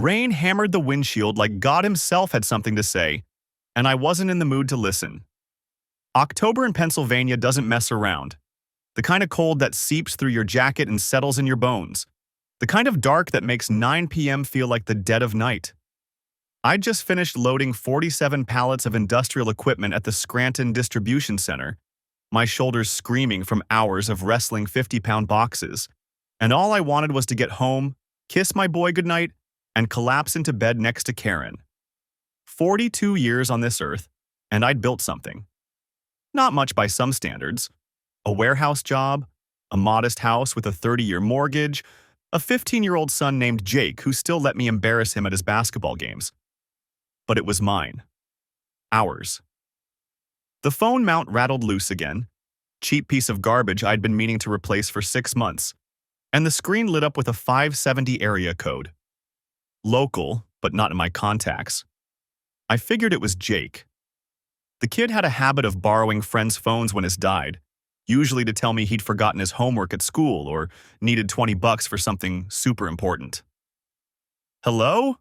Rain hammered the windshield like God himself had something to say, and I wasn't in the mood to listen. October in Pennsylvania doesn't mess around. The kind of cold that seeps through your jacket and settles in your bones. The kind of dark that makes 9 p.m. feel like the dead of night. I'd just finished loading 47 pallets of industrial equipment at the Scranton Distribution Center, my shoulders screaming from hours of wrestling 50-pound boxes, and all I wanted was to get home, kiss my boy goodnight, and collapse into bed next to Karen. 42 years on this earth, and I'd built something. Not much by some standards. A warehouse job, a modest house with a 30-year mortgage, a 15-year-old son named Jake who still let me embarrass him at his basketball games. But it was mine. Ours. The phone mount rattled loose again. Cheap piece of garbage I'd been meaning to replace for 6 months. And the screen lit up with a 570 area code. Local, but not in my contacts. I figured it was Jake. The kid had a habit of borrowing friends' phones when his died, usually to tell me he'd forgotten his homework at school or needed $20 for something super important. Hello?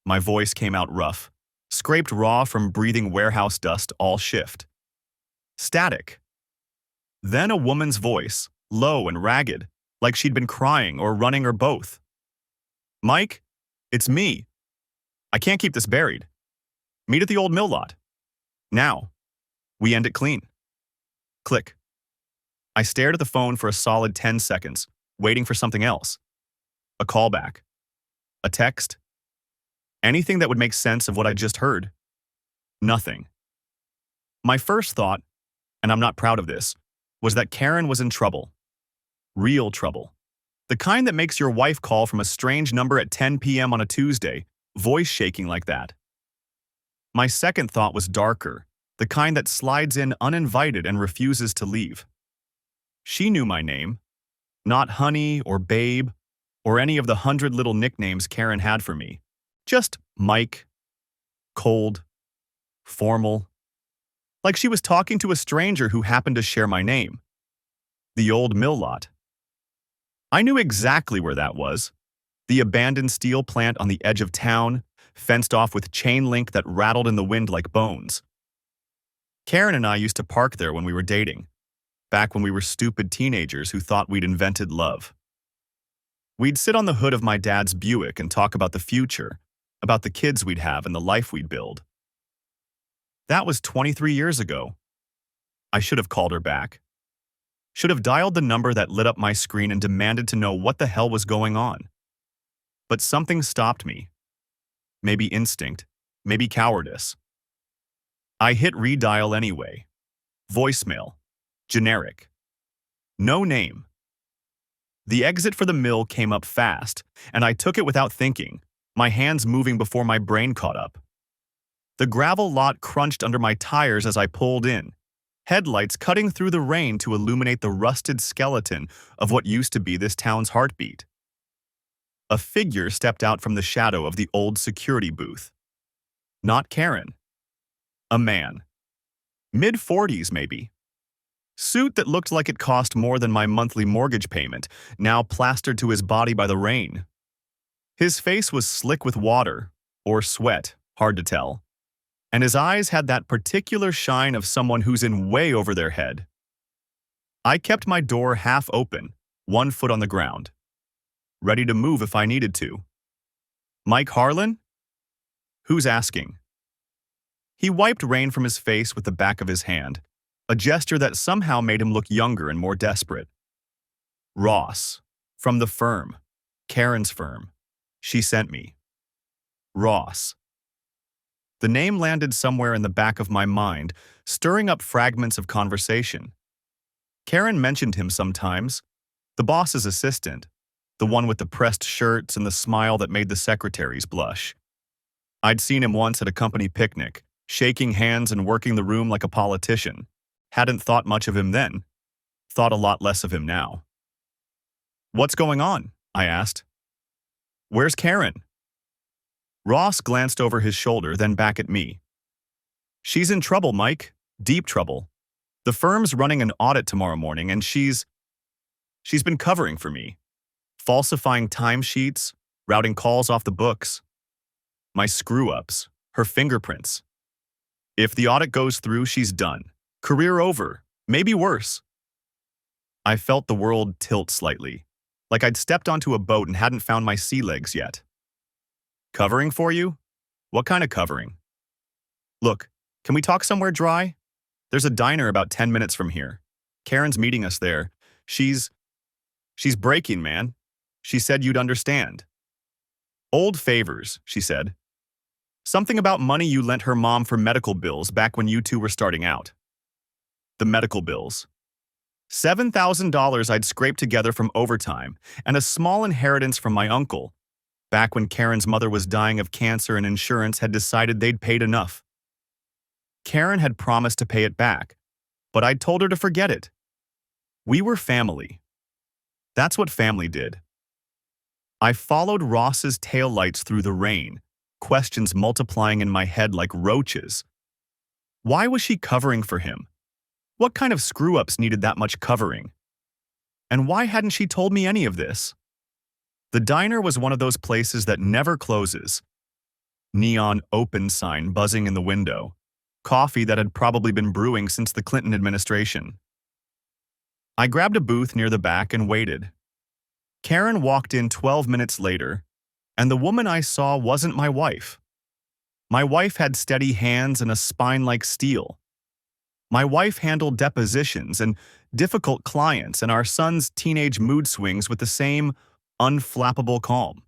My voice came out rough, scraped raw from breathing warehouse dust all shift. Static. Then a woman's voice, low and ragged, like she'd been crying or running or both. Mike, it's me. I can't keep this buried. Meet at the old mill lot. Now. We end it clean. Click. I stared at the phone for a solid 10 seconds, waiting for something else. A callback. A text. Anything that would make sense of what I just heard. Nothing. My first thought, and I'm not proud of this, was that Karen was in trouble. Real trouble. The kind that makes your wife call from a strange number at 10 p.m. on a Tuesday, voice shaking like that. My second thought was darker, the kind that slides in uninvited and refuses to leave. She knew my name, not Honey or Babe or any of the 100 little nicknames Karen had for me. Just Mike, cold, formal, like she was talking to a stranger who happened to share my name. The old mill lot. I knew exactly where that was. The abandoned steel plant on the edge of town, fenced off with chain link that rattled in the wind like bones. Karen and I used to park there when we were dating, back when we were stupid teenagers who thought we'd invented love. We'd sit on the hood of my dad's Buick and talk about the future, about the kids we'd have and the life we'd build. That was 23 years ago. I should have called her back. Should have dialed the number that lit up my screen and demanded to know what the hell was going on. But something stopped me. Maybe instinct, maybe cowardice. I hit redial anyway. Voicemail. Generic. No name. The exit for the mill came up fast, and I took it without thinking, my hands moving before my brain caught up. The gravel lot crunched under my tires as I pulled in, headlights cutting through the rain to illuminate the rusted skeleton of what used to be this town's heartbeat. A figure stepped out from the shadow of the old security booth. Not Karen. A man. Mid-40s, maybe. Suit that looked like it cost more than my monthly mortgage payment, now plastered to his body by the rain. His face was slick with water, or sweat, hard to tell. And his eyes had that particular shine of someone who's in way over their head. I kept my door half open, one foot on the ground. Ready to move if I needed to. Mike Harlan? Who's asking? He wiped rain from his face with the back of his hand, a gesture that somehow made him look younger and more desperate. Ross, from the firm, Karen's firm. She sent me. Ross. The name landed somewhere in the back of my mind, stirring up fragments of conversation. Karen mentioned him sometimes, the boss's assistant, the one with the pressed shirts and the smile that made the secretaries blush. I'd seen him once at a company picnic, shaking hands and working the room like a politician. Hadn't thought much of him then. Thought a lot less of him now. What's going on? I asked. Where's Karen? Ross glanced over his shoulder, then back at me. She's in trouble, Mike. Deep trouble. The firm's running an audit tomorrow morning, and she's been covering for me. Falsifying timesheets, routing calls off the books, my screw-ups, her fingerprints. If the audit goes through, she's done. Career over. Maybe worse. I felt the world tilt slightly, like I'd stepped onto a boat and hadn't found my sea legs yet. Covering for you? What kind of covering? Look, can we talk somewhere dry? There's a diner about 10 minutes from here. Karen's meeting us there. She's breaking, man. She said you'd understand. Old favors, she said. Something about money you lent her mom for medical bills back when you two were starting out. The medical bills. $7,000 I'd scraped together from overtime and a small inheritance from my uncle, back when Karen's mother was dying of cancer and insurance had decided they'd paid enough. Karen had promised to pay it back, but I'd told her to forget it. We were family. That's what family did. I followed Ross's taillights through the rain, questions multiplying in my head like roaches. Why was she covering for him? What kind of screw-ups needed that much covering? And why hadn't she told me any of this? The diner was one of those places that never closes. Neon open sign buzzing in the window. Coffee that had probably been brewing since the Clinton administration. I grabbed a booth near the back and waited. Karen walked in 12 minutes later, and the woman I saw wasn't my wife. My wife had steady hands and a spine like steel. My wife handled depositions and difficult clients and our son's teenage mood swings with the same unflappable calm.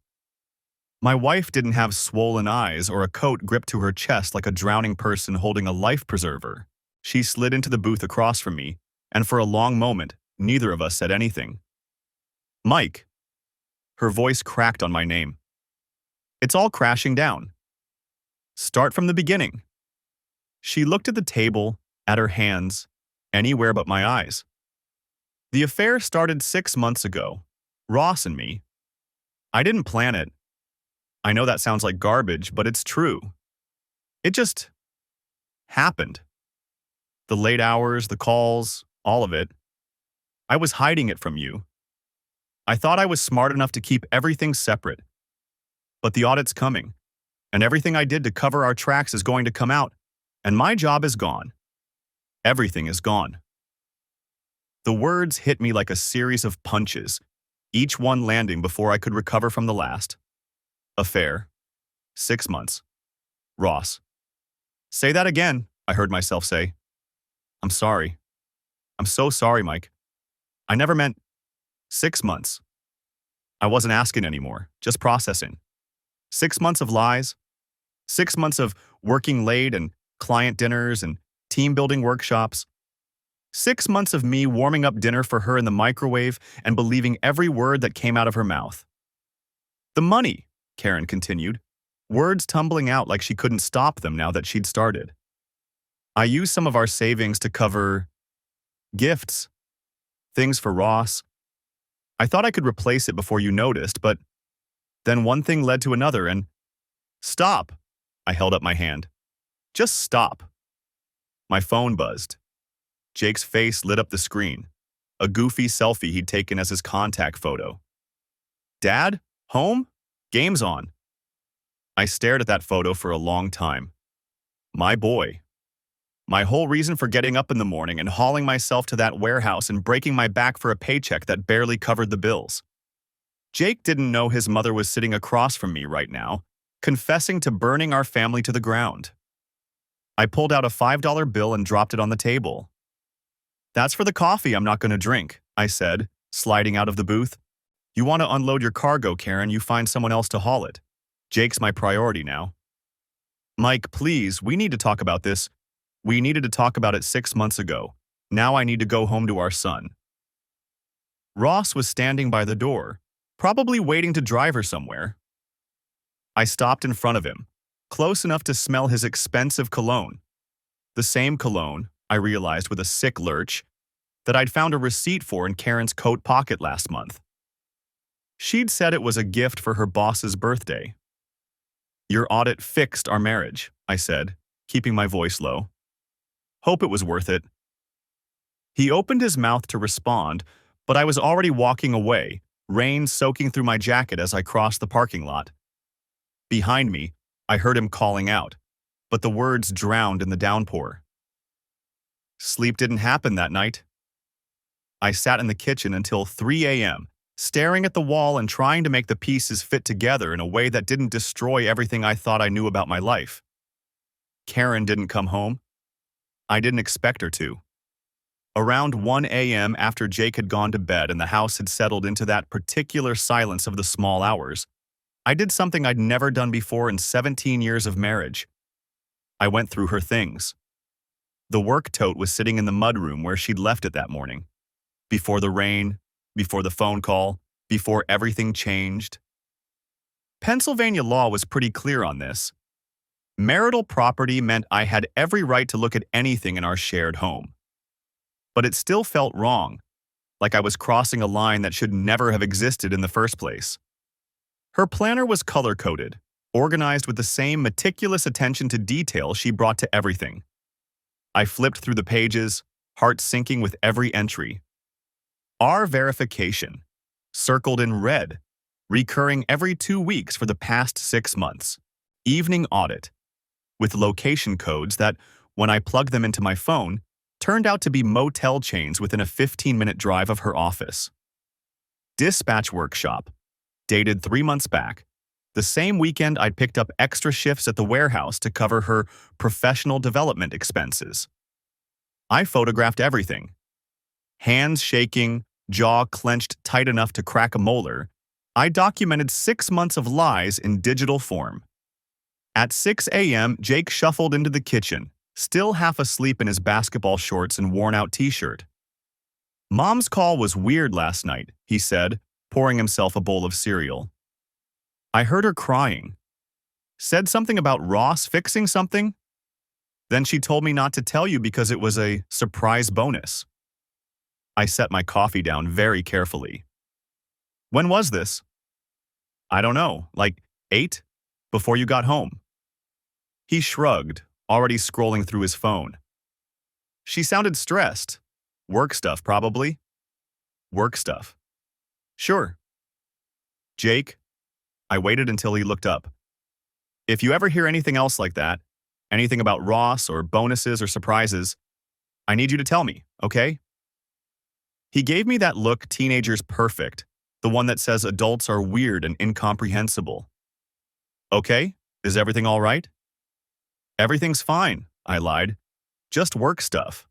My wife didn't have swollen eyes or a coat gripped to her chest like a drowning person holding a life preserver. She slid into the booth across from me, and for a long moment, neither of us said anything. Mike. Her voice cracked on my name. It's all crashing down. Start from the beginning. She looked at the table, at her hands, anywhere but my eyes. The affair started 6 months ago. Ross and me. I didn't plan it. I know that sounds like garbage, but it's true. It just happened. The late hours, the calls, all of it. I was hiding it from you. I thought I was smart enough to keep everything separate. But the audit's coming, and everything I did to cover our tracks is going to come out, and my job is gone. Everything is gone. The words hit me like a series of punches, each one landing before I could recover from the last. Affair. 6 months. Ross. Say that again, I heard myself say. I'm sorry. I'm so sorry, Mike. I never meant 6 months. I wasn't asking anymore, just processing. 6 months of lies. 6 months of working late and client dinners and team-building workshops. 6 months of me warming up dinner for her in the microwave and believing every word that came out of her mouth. The money, Karen continued, words tumbling out like she couldn't stop them now that she'd started. I used some of our savings to cover gifts, things for Ross. I thought I could replace it before you noticed, but then one thing led to another and… Stop! I held up my hand. Just stop. My phone buzzed. Jake's face lit up the screen, a goofy selfie he'd taken as his contact photo. Dad? Home? Game's on. I stared at that photo for a long time. My boy. My whole reason for getting up in the morning and hauling myself to that warehouse and breaking my back for a paycheck that barely covered the bills. Jake didn't know his mother was sitting across from me right now, confessing to burning our family to the ground. I pulled out a $5 bill and dropped it on the table. That's for the coffee I'm not going to drink, I said, sliding out of the booth. You want to unload your cargo, Karen, you find someone else to haul it. Jake's my priority now. Mike, please, we need to talk about this. We needed to talk about it 6 months ago. Now I need to go home to our son. Ross was standing by the door, probably waiting to drive her somewhere. I stopped in front of him, close enough to smell his expensive cologne. The same cologne, I realized with a sick lurch, that I'd found a receipt for in Karen's coat pocket last month. She'd said it was a gift for her boss's birthday. Your audit fixed our marriage, I said, keeping my voice low. Hope it was worth it. He opened his mouth to respond, but I was already walking away, rain soaking through my jacket as I crossed the parking lot. Behind me, I heard him calling out, but the words drowned in the downpour. Sleep didn't happen that night. I sat in the kitchen until 3 a.m., staring at the wall and trying to make the pieces fit together in a way that didn't destroy everything I thought I knew about my life. Karen didn't come home. I didn't expect her to. Around 1 a.m., after Jake had gone to bed and the house had settled into that particular silence of the small hours, I did something I'd never done before in 17 years of marriage. I went through her things. The work tote was sitting in the mudroom where she'd left it that morning. Before the rain, before the phone call, before everything changed. Pennsylvania law was pretty clear on this. Marital property meant I had every right to look at anything in our shared home. But it still felt wrong, like I was crossing a line that should never have existed in the first place. Her planner was color-coded, organized with the same meticulous attention to detail she brought to everything. I flipped through the pages, heart sinking with every entry. Our verification, circled in red, recurring every 2 weeks for the past 6 months. Evening audit, with location codes that, when I plugged them into my phone, turned out to be motel chains within a 15-minute drive of her office. Dispatch workshop, dated 3 months back, the same weekend I'd picked up extra shifts at the warehouse to cover her professional development expenses. I photographed everything. Hands shaking, jaw clenched tight enough to crack a molar, I documented 6 months of lies in digital form. At 6 a.m., Jake shuffled into the kitchen, still half asleep in his basketball shorts and worn-out t-shirt. "Mom's call was weird last night," he said, pouring himself a bowl of cereal. "I heard her crying. Said something about Ross fixing something? Then she told me not to tell you because it was a surprise bonus." I set my coffee down very carefully. "When was this?" "I don't know, like 8? Before you got home." He shrugged, already scrolling through his phone. "She sounded stressed. Work stuff, probably." "Work stuff." "Sure." "Jake?" I waited until he looked up. "If you ever hear anything else like that, anything about Ross or bonuses or surprises, I need you to tell me, okay?" He gave me that look teenagers perfect, the one that says adults are weird and incomprehensible. "Okay, is everything all right?" "Everything's fine," I lied. "Just work stuff."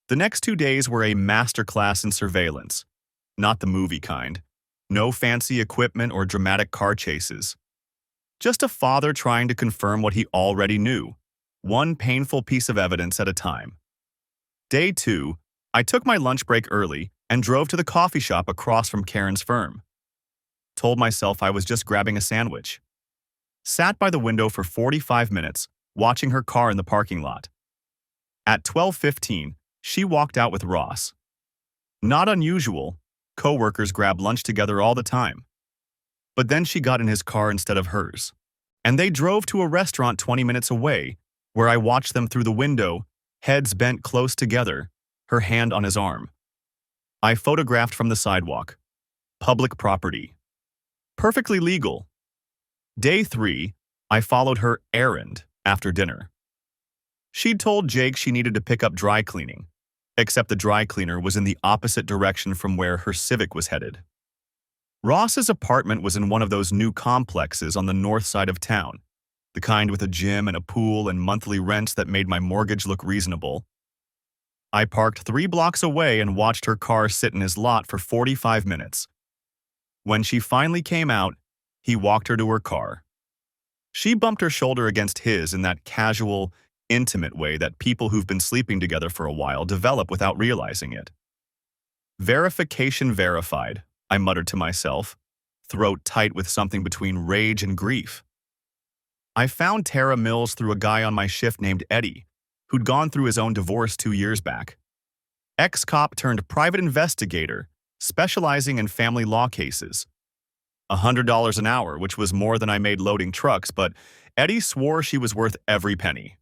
The next 2 days were a masterclass in surveillance. Not the movie kind. No fancy equipment or dramatic car chases. Just a father trying to confirm what he already knew, one painful piece of evidence at a time. Day 2, I took my lunch break early and drove to the coffee shop across from Karen's firm. Told myself I was just grabbing a sandwich. Sat by the window for 45 minutes, watching her car in the parking lot. At 12:15, she walked out with Ross. Not unusual, co-workers grab lunch together all the time. But then she got in his car instead of hers. And they drove to a restaurant 20 minutes away, where I watched them through the window, heads bent close together, her hand on his arm. I photographed from the sidewalk. Public property. Perfectly legal. Day 3, I followed her errand after dinner. She'd told Jake she needed to pick up dry cleaning, except the dry cleaner was in the opposite direction from where her Civic was headed. Ross's apartment was in one of those new complexes on the north side of town, the kind with a gym and a pool and monthly rents that made my mortgage look reasonable. I parked 3 blocks away and watched her car sit in his lot for 45 minutes. When she finally came out, he walked her to her car. She bumped her shoulder against his in that casual, intimate way that people who've been sleeping together for a while develop without realizing it. "Verification verified," I muttered to myself, throat tight with something between rage and grief. I found Tara Mills through a guy on my shift named Eddie, who'd gone through his own divorce 2 years back. Ex-cop turned private investigator, specializing in family law cases. $100 an hour, which was more than I made loading trucks, but Eddie swore she was worth every penny.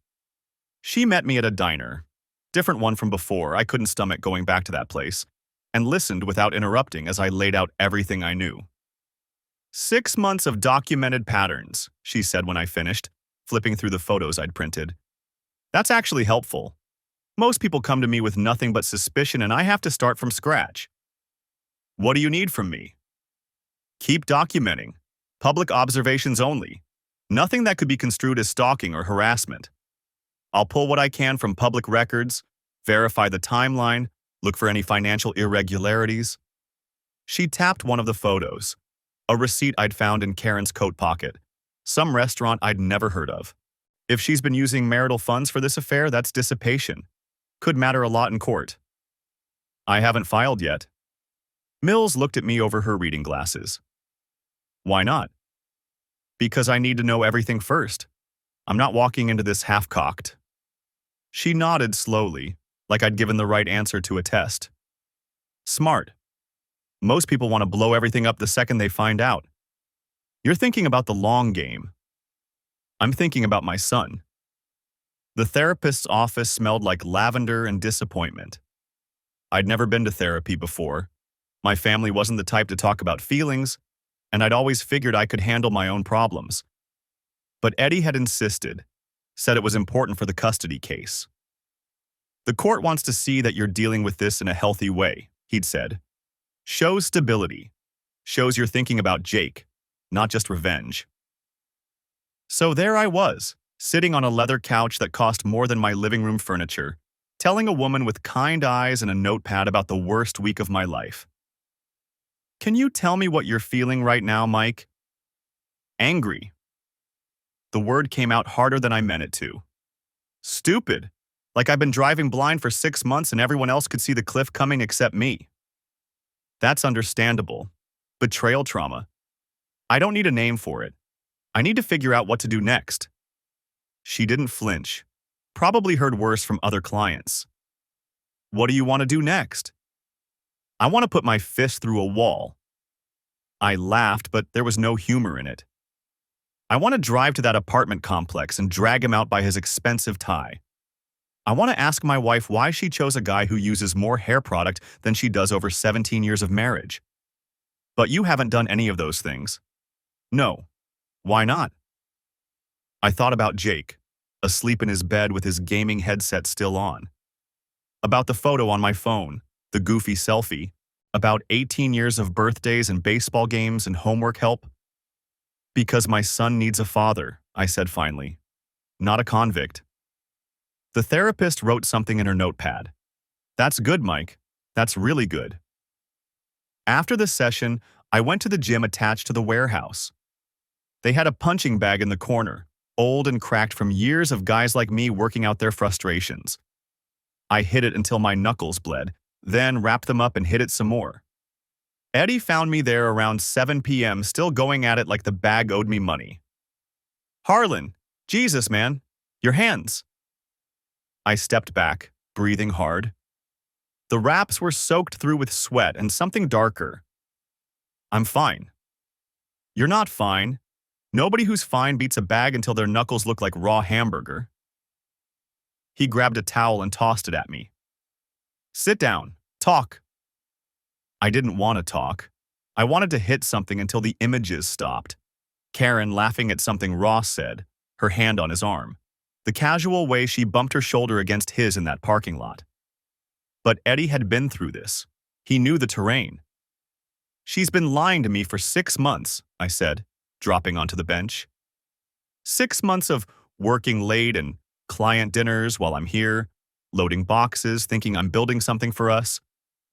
She met me at a diner. Different one from before, I couldn't stomach going back to that place. and listened without interrupting as I laid out everything I knew. 6 months of documented patterns, she said when I finished, flipping through the photos I'd printed. That's actually helpful. Most people come to me with nothing but suspicion and I have to start from scratch. What do you need from me? Keep documenting. Public observations only. Nothing that could be construed as stalking or harassment. I'll pull what I can from public records, verify the timeline, look for any financial irregularities. She tapped one of the photos, a receipt I'd found in Karen's coat pocket, some restaurant I'd never heard of. If she's been using marital funds for this affair, that's dissipation. Could matter a lot in court. I haven't filed yet. Mills looked at me over her reading glasses. Why not? Because I need to know everything first. I'm not walking into this half-cocked. She nodded slowly, like I'd given the right answer to a test. Smart. Most people want to blow everything up the second they find out. You're thinking about the long game. I'm thinking about my son. The therapist's office smelled like lavender and disappointment. I'd never been to therapy before. My family wasn't the type to talk about feelings, and I'd always figured I could handle my own problems. But Eddie had insisted, said it was important for the custody case. The court wants to see that you're dealing with this in a healthy way, he'd said. Shows stability. Shows you're thinking about Jake, not just revenge. So there I was, sitting on a leather couch that cost more than my living room furniture, telling a woman with kind eyes and a notepad about the worst week of my life. Can you tell me what you're feeling right now, Mike? Angry. The word came out harder than I meant it to. Stupid. Like I've been driving blind for 6 months and everyone else could see the cliff coming except me. That's understandable. Betrayal trauma. I don't need a name for it. I need to figure out what to do next. She didn't flinch. Probably heard worse from other clients. What do you want to do next? I want to put my fist through a wall. I laughed, but there was no humor in it. I want to drive to that apartment complex and drag him out by his expensive tie. I want to ask my wife why she chose a guy who uses more hair product than she does over 17 years of marriage. But you haven't done any of those things. No. Why not? I thought about Jake, asleep in his bed with his gaming headset still on. About the photo on my phone, the goofy selfie, about 18 years of birthdays and baseball games and homework help. Because my son needs a father, I said finally. Not a convict. The therapist wrote something in her notepad. That's good, Mike. That's really good. After the session, I went to the gym attached to the warehouse. They had a punching bag in the corner, old and cracked from years of guys like me working out their frustrations. I hit it until my knuckles bled, then wrapped them up and hit it some more. Eddie found me there around 7 p.m. still going at it like the bag owed me money. Harlan, Jesus, man, your hands. I stepped back, breathing hard. The wraps were soaked through with sweat and something darker. I'm fine. You're not fine. Nobody who's fine beats a bag until their knuckles look like raw hamburger. He grabbed a towel and tossed it at me. Sit down. Talk. I didn't want to talk. I wanted to hit something until the images stopped. Karen laughing at something Ross said, her hand on his arm. The casual way she bumped her shoulder against his in that parking lot. But Eddie had been through this. He knew the terrain. She's been lying to me for 6 months, I said, dropping onto the bench. 6 months of working late and client dinners while I'm here, loading boxes, thinking I'm building something for us,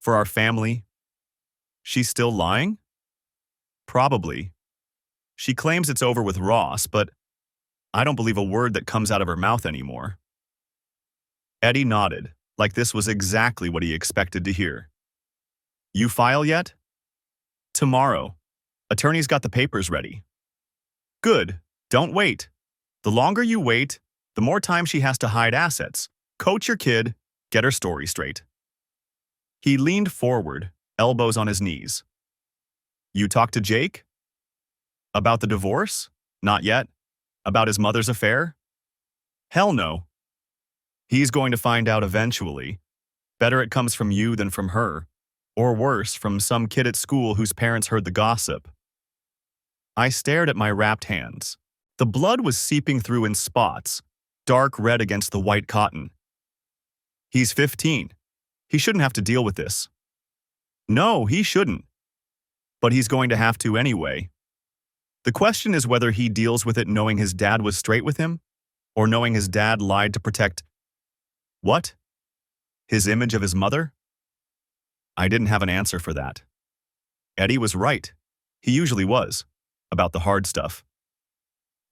for our family. She's still lying? Probably. She claims it's over with Ross, but I don't believe a word that comes out of her mouth anymore. Eddie nodded, like this was exactly what he expected to hear. You file yet? Tomorrow. Attorney's got the papers ready. Good. Don't wait. The longer you wait, the more time she has to hide assets. Coach your kid, get her story straight. He leaned forward, elbows on his knees. You talked to Jake? About the divorce? Not yet. About his mother's affair? Hell no. He's going to find out eventually. Better it comes from you than from her. Or worse, from some kid at school whose parents heard the gossip. I stared at my wrapped hands. The blood was seeping through in spots, dark red against the white cotton. He's 15. He shouldn't have to deal with this. No, he shouldn't. But he's going to have to anyway. The question is whether he deals with it knowing his dad was straight with him, or knowing his dad lied to protect what? His image of his mother? I didn't have an answer for that. Eddie was right. He usually was, about the hard stuff.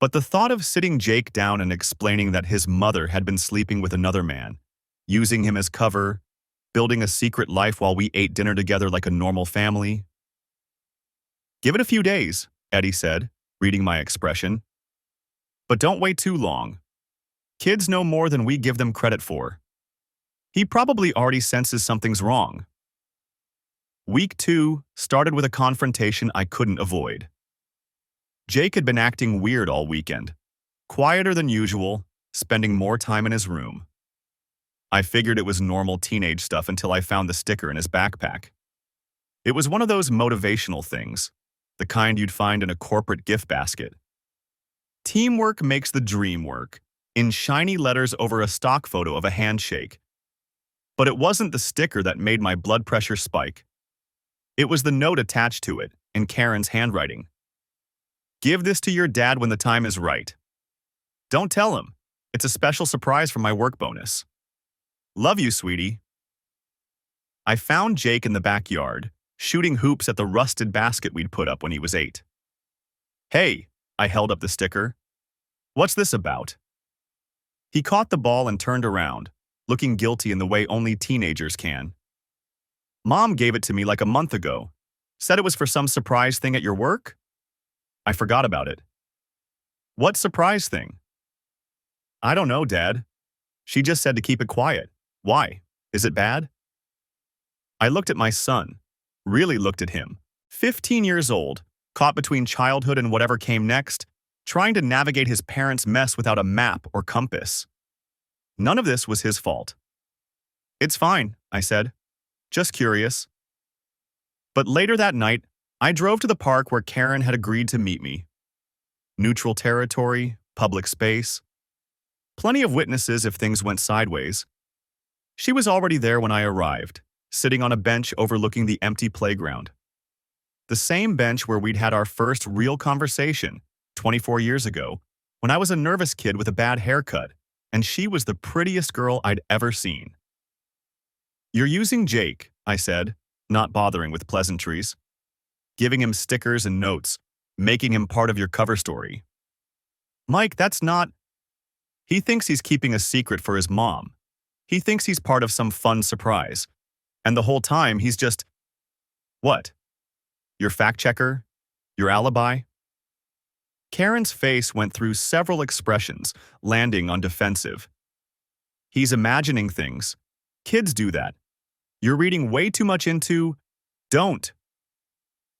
But the thought of sitting Jake down and explaining that his mother had been sleeping with another man, using him as cover, building a secret life while we ate dinner together like a normal family. Give it a few days, Eddie said, reading my expression. But don't wait too long. Kids know more than we give them credit for. He probably already senses something's wrong. Week 2 started with a confrontation I couldn't avoid. Jake had been acting weird all weekend, quieter than usual, spending more time in his room. I figured it was normal teenage stuff until I found the sticker in his backpack. It was one of those motivational things, the kind you'd find in a corporate gift basket. Teamwork makes the dream work, in shiny letters over a stock photo of a handshake. But it wasn't the sticker that made my blood pressure spike. It was the note attached to it, in Karen's handwriting. Give this to your dad when the time is right. Don't tell him. It's a special surprise for my work bonus. Love you, sweetie. I found Jake in the backyard, shooting hoops at the rusted basket we'd put up when he was 8. Hey, I held up the sticker. What's this about? He caught the ball and turned around, looking guilty in the way only teenagers can. Mom gave it to me like a month ago. Said it was for some surprise thing at your work? I forgot about it. What surprise thing? I don't know, Dad. She just said to keep it quiet. Why? Is it bad? I looked at my son, really looked at him. 15 years old, caught between childhood and whatever came next, trying to navigate his parents' mess without a map or compass. None of this was his fault. It's fine, I said. Just curious. But later that night, I drove to the park where Karen had agreed to meet me. Neutral territory, public space. Plenty of witnesses if things went sideways. She was already there when I arrived, sitting on a bench overlooking the empty playground. The same bench where we'd had our first real conversation 24 years ago, when I was a nervous kid with a bad haircut, and she was the prettiest girl I'd ever seen. You're using Jake, I said, not bothering with pleasantries. Giving him stickers and notes, making him part of your cover story. Mike, that's not... He thinks he's keeping a secret for his mom. He thinks he's part of some fun surprise. And the whole time, he's just... What? Your fact checker? Your alibi? Karen's face went through several expressions, landing on defensive. He's imagining things. Kids do that. You're reading way too much into... Don't.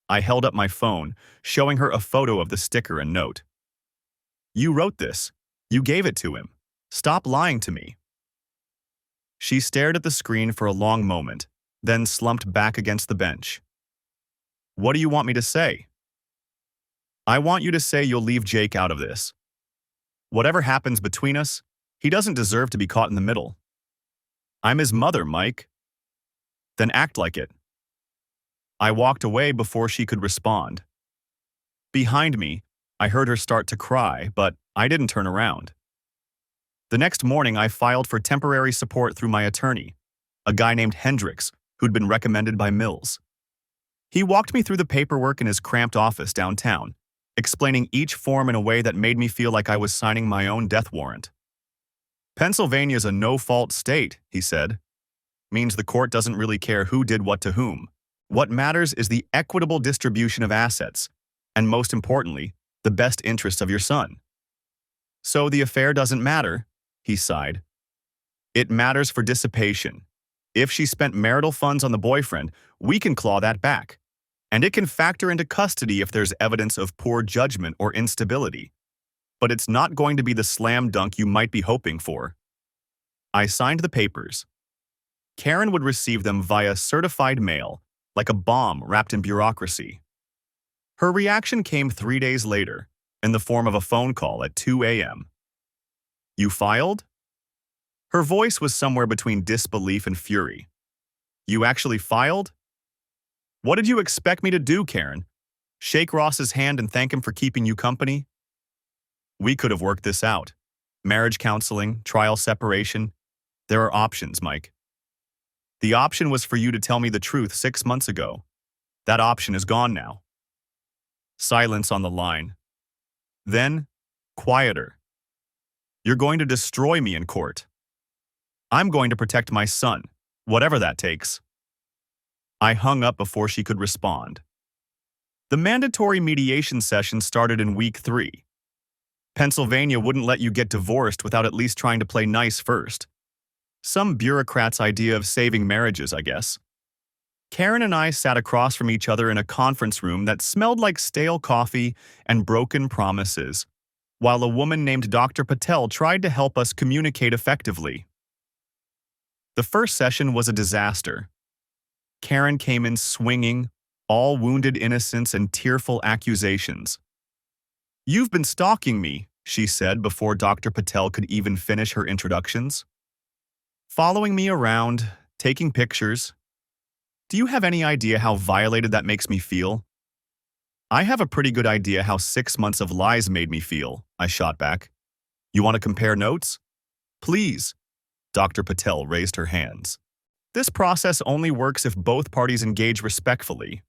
I held up my phone, showing her a photo of the sticker and note. You wrote this. You gave it to him. Stop lying to me. She stared at the screen for a long moment, then slumped back against the bench. What do you want me to say? I want you to say you'll leave Jake out of this. Whatever happens between us, he doesn't deserve to be caught in the middle. I'm his mother, Mike. Then act like it. I walked away before she could respond. Behind me, I heard her start to cry, but I didn't turn around. The next morning, I filed for temporary support through my attorney, a guy named Hendricks, who'd been recommended by Mills. He walked me through the paperwork in his cramped office downtown, explaining each form in a way that made me feel like I was signing my own death warrant. Pennsylvania's a no-fault state, he said. Means the court doesn't really care who did what to whom. What matters is the equitable distribution of assets, and most importantly, the best interest of your son. So the affair doesn't matter, he sighed. It matters for dissipation. If she spent marital funds on the boyfriend, we can claw that back. And it can factor into custody if there's evidence of poor judgment or instability. But it's not going to be the slam dunk you might be hoping for. I signed the papers. Karen would receive them via certified mail, like a bomb wrapped in bureaucracy. Her reaction came 3 days later, in the form of a phone call at 2 a.m. "You filed?" Her voice was somewhere between disbelief and fury. "You actually filed? What did you expect me to do, Karen? Shake Ross's hand and thank him for keeping you company?" "We could have worked this out. Marriage counseling, trial separation. There are options, Mike. The option was for you to tell me the truth 6 months ago. That option is gone now." Silence on the line. Then, quieter. "You're going to destroy me in court. I'm going to protect my son, whatever that takes." I hung up before she could respond. The mandatory mediation session started in week 3. Pennsylvania wouldn't let you get divorced without at least trying to play nice first. Some bureaucrat's idea of saving marriages, I guess. Karen and I sat across from each other in a conference room that smelled like stale coffee and broken promises, while a woman named Dr. Patel tried to help us communicate effectively. The first session was a disaster. Karen came in swinging, all wounded innocence and tearful accusations. "You've been stalking me," she said before Dr. Patel could even finish her introductions. "Following me around, taking pictures. Do you have any idea how violated that makes me feel?" "I have a pretty good idea how 6 months of lies made me feel," I shot back. "You want to compare notes?" "Please." Dr. Patel raised her hands. "This process only works if both parties engage respectfully."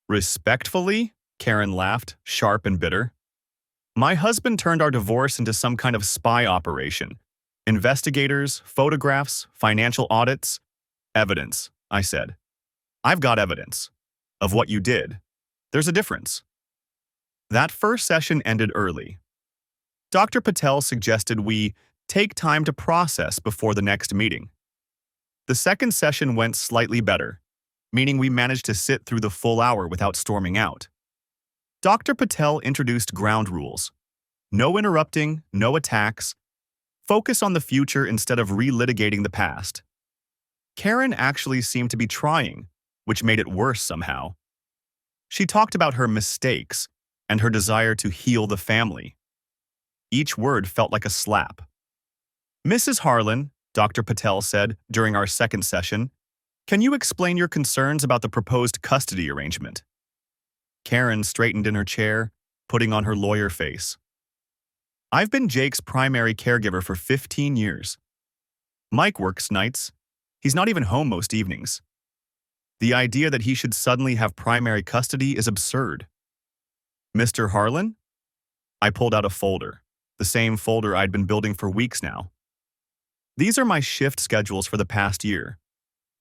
"Respectfully?" Karen laughed, sharp and bitter. "My husband turned our divorce into some kind of spy operation. Investigators, photographs, financial audits. Evidence," I said. "I've got evidence. Of what you did. There's a difference." That first session ended early. Dr. Patel suggested we take time to process before the next meeting. The second session went slightly better, meaning we managed to sit through the full hour without storming out. Dr. Patel introduced ground rules. No interrupting, no attacks. Focus on the future instead of relitigating the past. Karen actually seemed to be trying, which made it worse somehow. She talked about her mistakes and her desire to heal the family. Each word felt like a slap. "Mrs. Harlan," Dr. Patel said during our second session, "can you explain your concerns about the proposed custody arrangement?" Karen straightened in her chair, putting on her lawyer face. "I've been Jake's primary caregiver for 15 years. Mike works nights. He's not even home most evenings. The idea that he should suddenly have primary custody is absurd." "Mr. Harlan?" I pulled out a folder, the same folder I'd been building for weeks now. "These are my shift schedules for the past year.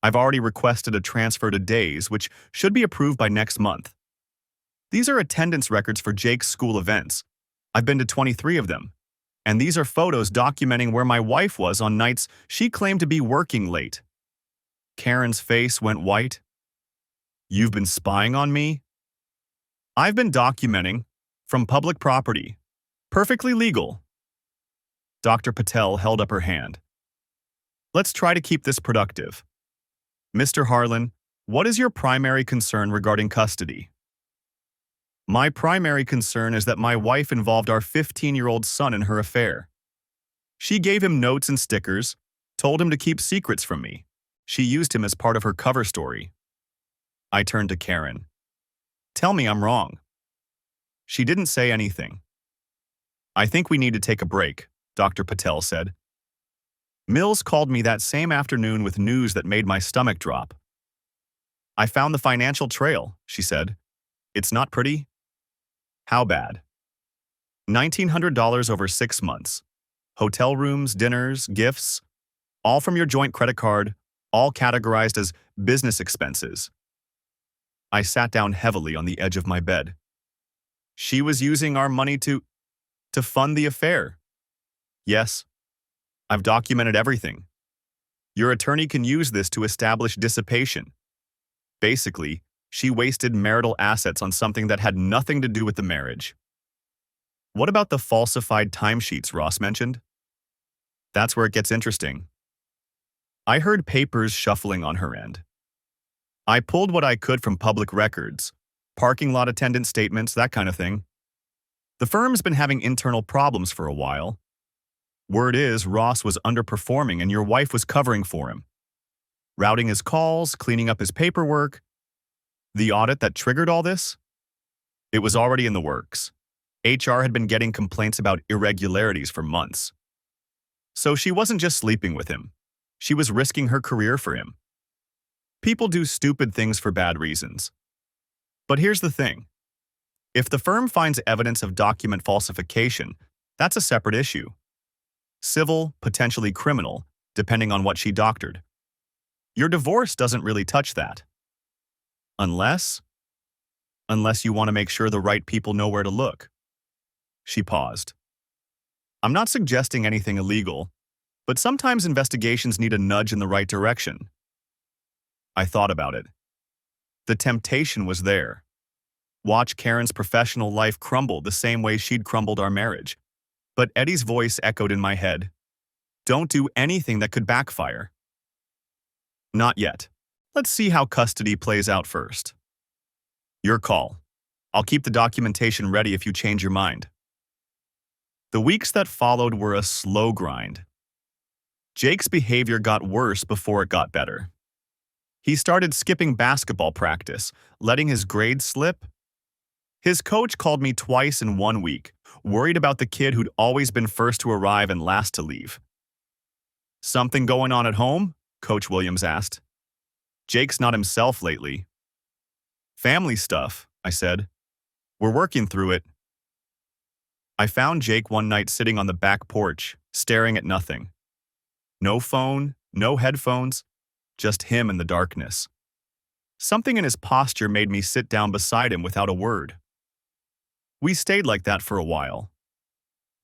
I've already requested a transfer to days, which should be approved by next month. These are attendance records for Jake's school events. I've been to 23 of them. And these are photos documenting where my wife was on nights she claimed to be working late." Karen's face went white. "You've been spying on me?" "I've been documenting, from public property. Perfectly legal." Dr. Patel held up her hand. "Let's try to keep this productive. Mr. Harlan, what is your primary concern regarding custody?" "My primary concern is that my wife involved our 15-year-old son in her affair. She gave him notes and stickers, told him to keep secrets from me. She used him as part of her cover story." I turned to Karen. "Tell me I'm wrong." She didn't say anything. "I think we need to take a break," Dr. Patel said. "Mills called me that same afternoon with news that made my stomach drop." "I found the financial trail," she said. "It's not pretty." "How bad?" $1,900 over 6 months. Hotel rooms, dinners, gifts, all from your joint credit card, all categorized as business expenses." I sat down heavily on the edge of my bed. "She was using our money to fund the affair." "Yes. I've documented everything. Your attorney can use this to establish dissipation. Basically, she wasted marital assets on something that had nothing to do with the marriage." "What about the falsified timesheets Ross mentioned?" "That's where it gets interesting." I heard papers shuffling on her end. I pulled what I could from public records, parking lot attendant statements, that kind of thing. The firm's been having internal problems for a while. Word is Ross was underperforming and your wife was covering for him, routing his calls, cleaning up his paperwork. The audit that triggered all this? It was already in the works. HR had been getting complaints about irregularities for months. So she wasn't just sleeping with him. She was risking her career for him. People do stupid things for bad reasons. But here's the thing. If the firm finds evidence of document falsification, that's a separate issue. Civil, potentially criminal, depending on what she doctored. Your divorce doesn't really touch that. Unless you want to make sure the right people know where to look. She paused. I'm not suggesting anything illegal, but sometimes investigations need a nudge in the right direction. I thought about it. The temptation was there. Watch Karen's professional life crumble the same way she'd crumbled our marriage. But Eddie's voice echoed in my head. Don't do anything that could backfire. Not yet. Let's see how custody plays out first. Your call. I'll keep the documentation ready if you change your mind. The weeks that followed were a slow grind. Jake's behavior got worse before it got better. He started skipping basketball practice, letting his grades slip. His coach called me twice in 1 week, worried about the kid who'd always been first to arrive and last to leave. Something going on at home? Coach Williams asked. Jake's not himself lately. Family stuff, I said. We're working through it. I found Jake one night sitting on the back porch, staring at nothing. No phone, no headphones, just him in the darkness. Something in his posture made me sit down beside him without a word. We stayed like that for a while.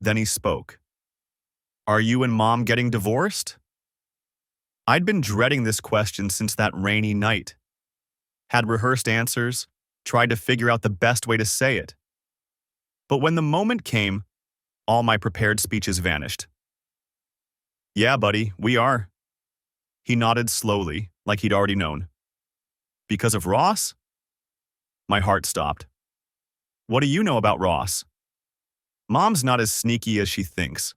Then he spoke. Are you and Mom getting divorced? I'd been dreading this question since that rainy night. Had rehearsed answers, tried to figure out the best way to say it. But when the moment came, all my prepared speeches vanished. Yeah, buddy, we are. He nodded slowly, like he'd already known. Because of Ross? My heart stopped. What do you know about Ross? Mom's not as sneaky as she thinks.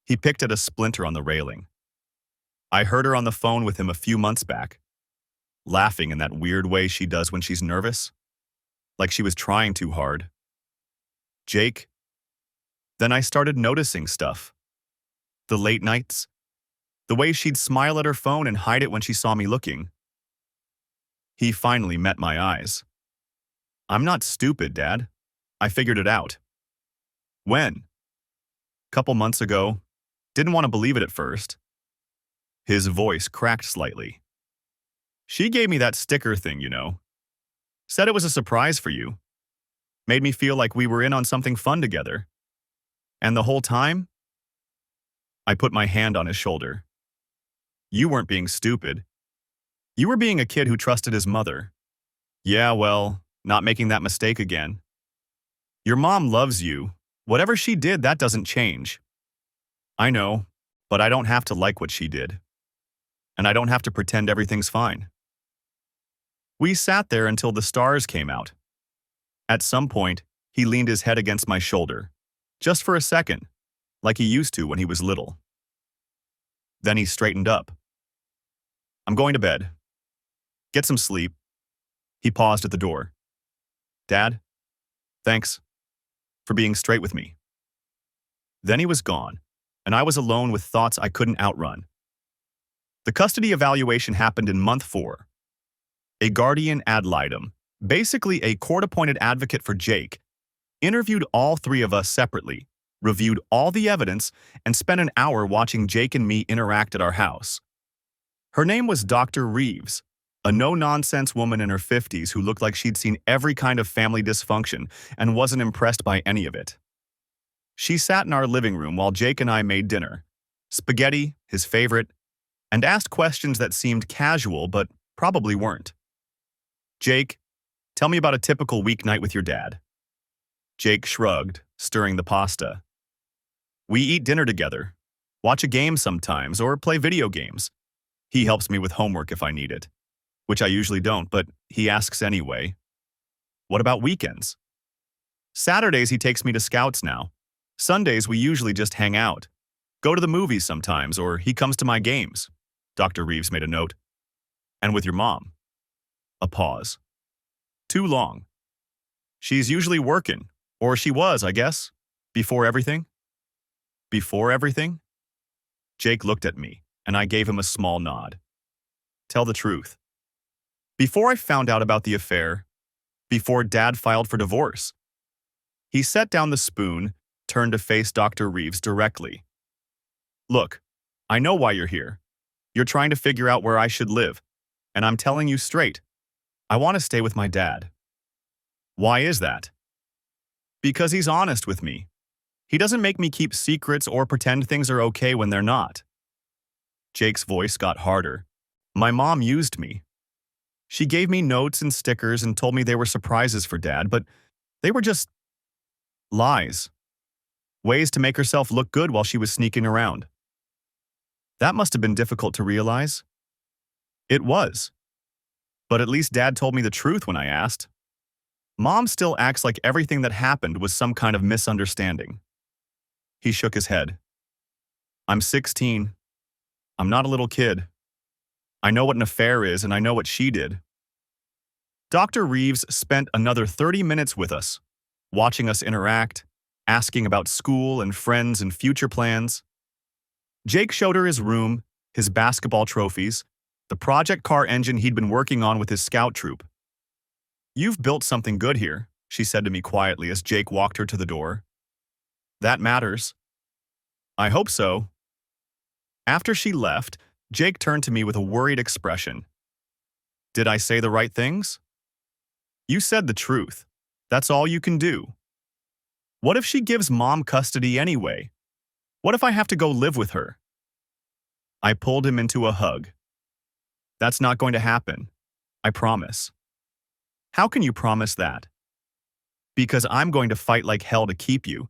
He picked at a splinter on the railing. I heard her on the phone with him a few months back, laughing in that weird way she does when she's nervous, like she was trying too hard. Jake. Then I started noticing stuff. The late nights. The way she'd smile at her phone and hide it when she saw me looking. He finally met my eyes. I'm not stupid, Dad. I figured it out. When? Couple months ago. Didn't want to believe it at first. His voice cracked slightly. She gave me that sticker thing, you know. Said it was a surprise for you. Made me feel like we were in on something fun together. And the whole time? I put my hand on his shoulder. You weren't being stupid. You were being a kid who trusted his mother. Yeah, well, not making that mistake again. Your mom loves you. Whatever she did, that doesn't change. I know, but I don't have to like what she did. And I don't have to pretend everything's fine. We sat there until the stars came out. At some point, he leaned his head against my shoulder, just for a second, like he used to when he was little. Then he straightened up. I'm going to bed. Get some sleep. He paused at the door. Dad, thanks for being straight with me. Then he was gone, and I was alone with thoughts I couldn't outrun. The custody evaluation happened in month 4. A guardian ad litem, basically a court-appointed advocate for Jake, interviewed all 3 of us separately, reviewed all the evidence, and spent an hour watching Jake and me interact at our house. Her name was Dr. Reeves, a no-nonsense woman in her 50s who looked like she'd seen every kind of family dysfunction and wasn't impressed by any of it. She sat in our living room while Jake and I made dinner, spaghetti, his favorite, and asked questions that seemed casual but probably weren't. Jake, tell me about a typical weeknight with your dad. Jake shrugged, stirring the pasta. We eat dinner together, watch a game sometimes, or play video games. He helps me with homework if I need it. which I usually don't, but he asks anyway. What about weekends? Saturdays he takes me to scouts now. Sundays we usually just hang out. Go to the movies sometimes, or he comes to my games. Dr. Reeves made a note. And with your mom? A pause. Too long. She's usually working, or she was, I guess. Before everything? Before everything? Jake looked at me, and I gave him a small nod. Tell the truth. Before I found out about the affair, before Dad filed for divorce. He set down the spoon, turned to face Dr. Reeves directly. Look, I know why you're here. You're trying to figure out where I should live, and I'm telling you straight. I want to stay with my dad. Why is that? Because he's honest with me. He doesn't make me keep secrets or pretend things are okay when they're not. Jake's voice got harder. My mom used me. She gave me notes and stickers and told me they were surprises for Dad, but they were just lies. Ways to make herself look good while she was sneaking around. That must have been difficult to realize. It was. But at least Dad told me the truth when I asked. Mom still acts like everything that happened was some kind of misunderstanding. He shook his head. I'm 16. I'm not a little kid. I know what an affair is, and I know what she did. Dr. Reeves spent another 30 minutes with us, watching us interact, asking about school and friends and future plans. Jake showed her his room, his basketball trophies, the project car engine he'd been working on with his scout troop. You've built something good here, she said to me quietly as Jake walked her to the door. That matters. I hope so. After she left, Jake turned to me with a worried expression. Did I say the right things? You said the truth. That's all you can do. What if she gives Mom custody anyway? What if I have to go live with her? I pulled him into a hug. That's not going to happen. I promise. How can you promise that? Because I'm going to fight like hell to keep you.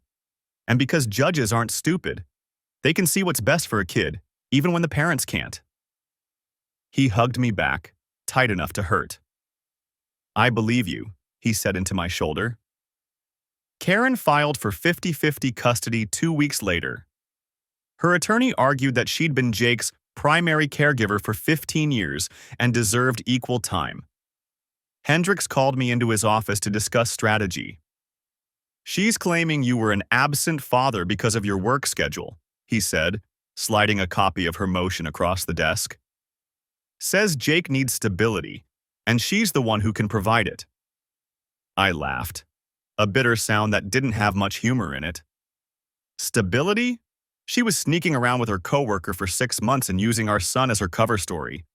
And because judges aren't stupid. They can see what's best for a kid, even when the parents can't. He hugged me back, tight enough to hurt. I believe you, he said into my shoulder. Karen filed for 50-50 custody 2 weeks later. Her attorney argued that she'd been Jake's primary caregiver for 15 years and deserved equal time. Hendricks called me into his office to discuss strategy. She's claiming you were an absent father because of your work schedule, he said, sliding a copy of her motion across the desk. Says Jake needs stability, and she's the one who can provide it. I laughed, a bitter sound that didn't have much humor in it. Stability? She was sneaking around with her coworker for 6 months and using our son as her cover story.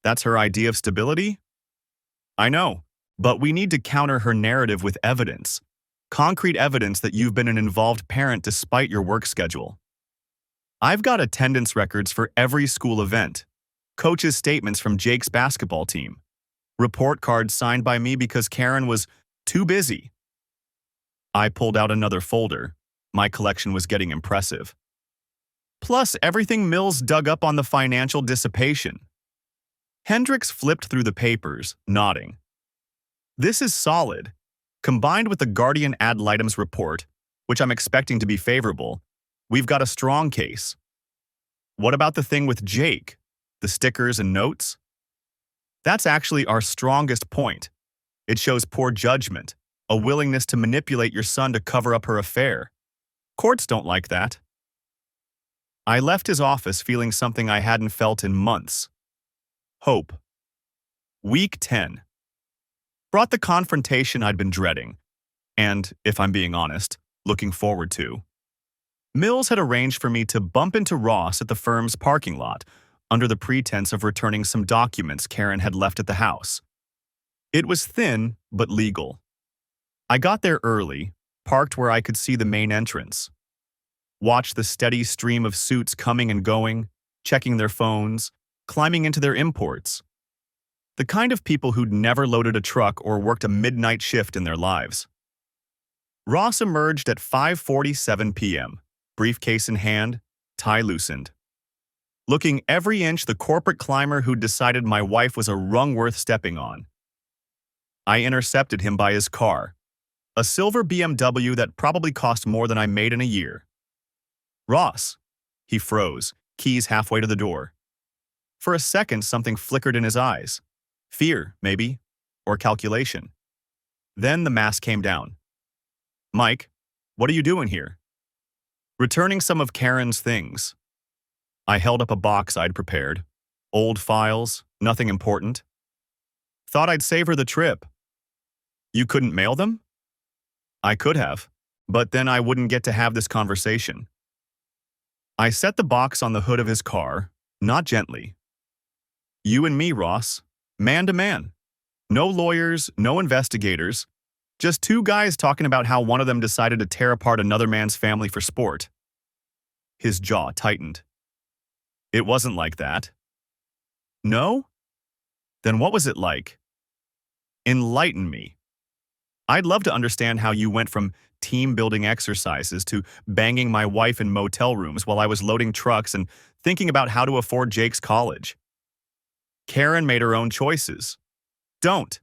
That's her idea of stability? I know, but we need to counter her narrative with evidence. Concrete evidence that you've been an involved parent despite your work schedule. I've got attendance records for every school event, coaches' statements from Jake's basketball team, report cards signed by me because Karen was too busy. I pulled out another folder. My collection was getting impressive. Plus everything Mills dug up on the financial dissipation. Hendricks flipped through the papers, nodding. This is solid. Combined with the Guardian ad litem's report, which I'm expecting to be favorable, we've got a strong case. What about the thing with Jake? The stickers and notes? That's actually our strongest point. It shows poor judgment, a willingness to manipulate your son to cover up her affair. Courts don't like that. I left his office feeling something I hadn't felt in months. Hope. Week 10. Brought the confrontation I'd been dreading, and, if I'm being honest, looking forward to. Mills had arranged for me to bump into Ross at the firm's parking lot, under the pretense of returning some documents Karen had left at the house. It was thin, but legal. I got there early, parked where I could see the main entrance. Watched the steady stream of suits coming and going, checking their phones, climbing into their imports. The kind of people who'd never loaded a truck or worked a midnight shift in their lives. Ross emerged at 5:47 p.m., briefcase in hand, tie loosened. looking every inch the corporate climber who'd decided my wife was a rung worth stepping on. I intercepted him by his car, a silver BMW that probably cost more than I made in a year. "Ross." He froze, keys halfway to the door. For a second, something flickered in his eyes. Fear, maybe, or calculation. Then the mask came down. "Mike, what are you doing here?" "Returning some of Karen's things." I held up a box I'd prepared. Old files, nothing important. "Thought I'd save her the trip." "You couldn't mail them?" "I could have, but then I wouldn't get to have this conversation." I set the box on the hood of his car, not gently. "You and me, Ross. Man to man. No lawyers, no investigators. Just two guys talking about how one of them decided to tear apart another man's family for sport." His jaw tightened. "It wasn't like that." "No? Then what was it like?" "Enlighten me. I'd love to understand how you went from team-building exercises to banging my wife in motel rooms while I was loading trucks and thinking about how to afford Jake's college." "Karen made her own choices." "Don't."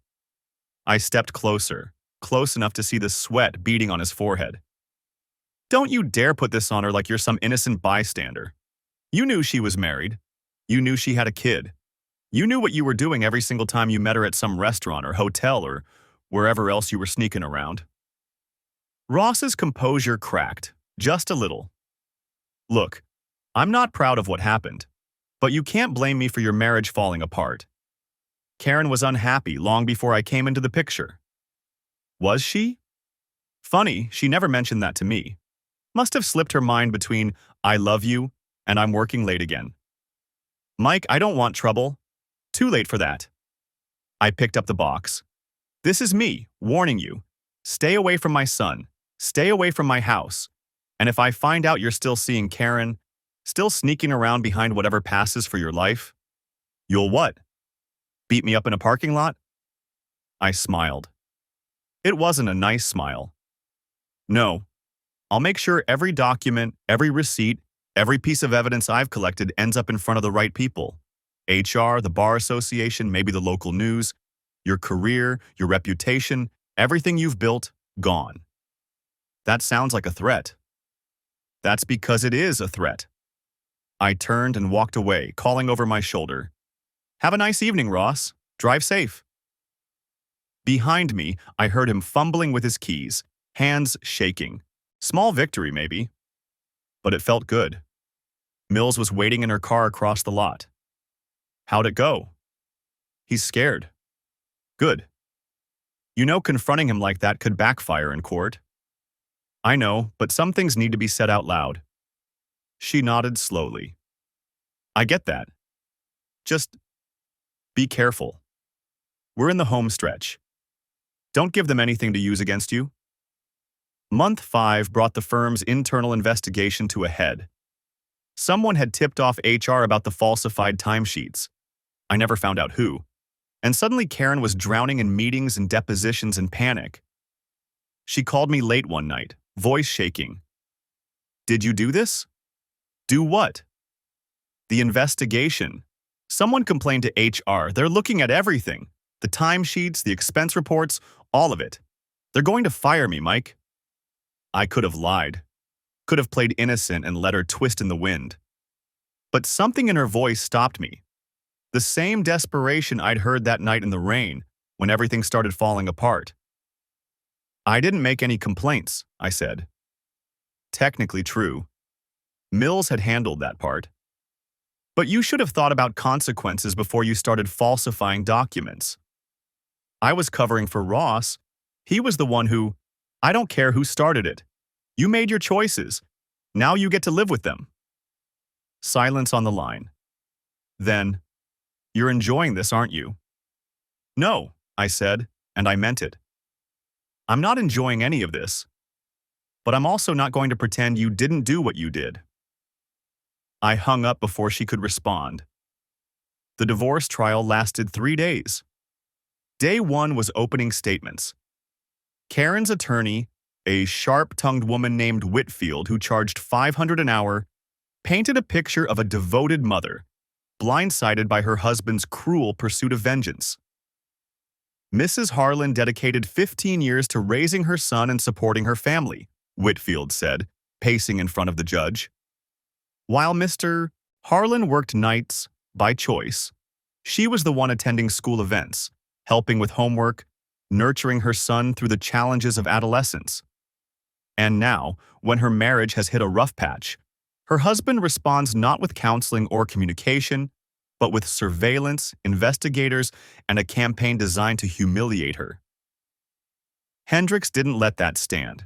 I stepped closer, close enough to see the sweat beading on his forehead. "Don't you dare put this on her like you're some innocent bystander. You knew she was married. You knew she had a kid. You knew what you were doing every single time you met her at some restaurant or hotel or wherever else you were sneaking around." Ross's composure cracked, just a little. "Look, I'm not proud of what happened, but you can't blame me for your marriage falling apart. Karen was unhappy long before I came into the picture." "Was she?" "Funny, she never mentioned that to me. Must have slipped her mind between 'I love you' and 'I'm working late again.'" "Mike, I don't want trouble. Too late for that." I picked up the box. "This is me, warning you. Stay away from my son. Stay away from my house. And if I find out you're still seeing Karen, still sneaking around behind whatever passes for your life, you'll what? Beat me up in a parking lot?" I smiled. It wasn't a nice smile. "No. I'll make sure every document, every receipt, every piece of evidence I've collected ends up in front of the right people. HR, the bar association, maybe the local news. Your career, your reputation, everything you've built, gone." "That sounds like a threat." "That's because it is a threat." I turned and walked away, calling over my shoulder, "Have a nice evening, Ross. Drive safe." Behind me, I heard him fumbling with his keys, hands shaking. Small victory, maybe. But it felt good. Mills was waiting in her car across the lot. "How'd it go?" "He's scared." "Good. You know confronting him like that could backfire in court." "I know, but some things need to be said out loud." She nodded slowly. "I get that. Just be careful. We're in the home stretch. Don't give them anything to use against you." Month 5 brought the firm's internal investigation to a head. Someone had tipped off HR about the falsified timesheets. I never found out who. And suddenly Karen was drowning in meetings and depositions and panic. She called me late one night, voice shaking. "Did you do this?" "Do what?" "The investigation. Someone complained to HR. They're looking at everything. The timesheets, the expense reports, all of it. They're going to fire me, Mike." I could have lied. Could have played innocent and let her twist in the wind. But something in her voice stopped me. The same desperation I'd heard that night in the rain, when everything started falling apart. "I didn't make any complaints," I said. Technically true. Mills had handled that part. "But you should have thought about consequences before you started falsifying documents." I was covering for Ross. He was the one who, "I don't care who started it. You made your choices. Now you get to live with them." Silence on the line. Then, "You're enjoying this, aren't you?" "No," I said, and I meant it. "I'm not enjoying any of this. But I'm also not going to pretend you didn't do what you did." I hung up before she could respond. The divorce trial lasted 3 days. Day 1 was opening statements. Karen's attorney, a sharp-tongued woman named Whitfield who charged $500 an hour, painted a picture of a devoted mother, blindsided by her husband's cruel pursuit of vengeance. Mrs. Harlan dedicated 15 years to raising her son and supporting her family, Whitfield said, pacing in front of the judge. While Mr. Harlan worked nights by choice, she was the one attending school events, helping with homework, nurturing her son through the challenges of adolescence. And now, when her marriage has hit a rough patch, her husband responds not with counseling or communication, but with surveillance, investigators, and a campaign designed to humiliate her. Hendricks didn't let that stand.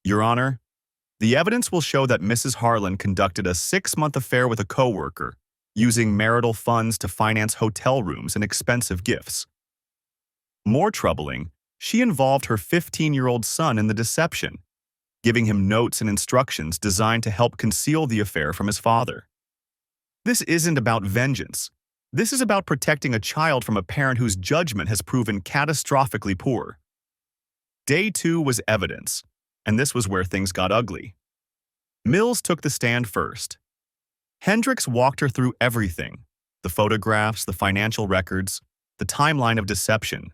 Your Honor, the evidence will show that Mrs. Harlan conducted a 6-month affair with a coworker, using marital funds to finance hotel rooms and expensive gifts. More troubling, she involved her 15-year-old son in the deception, giving him notes and instructions designed to help conceal the affair from his father. This isn't about vengeance. This is about protecting a child from a parent whose judgment has proven catastrophically poor. Day 2 was evidence, and this was where things got ugly. Mills took the stand first. Hendricks walked her through everything: the photographs, the financial records, the timeline of deception.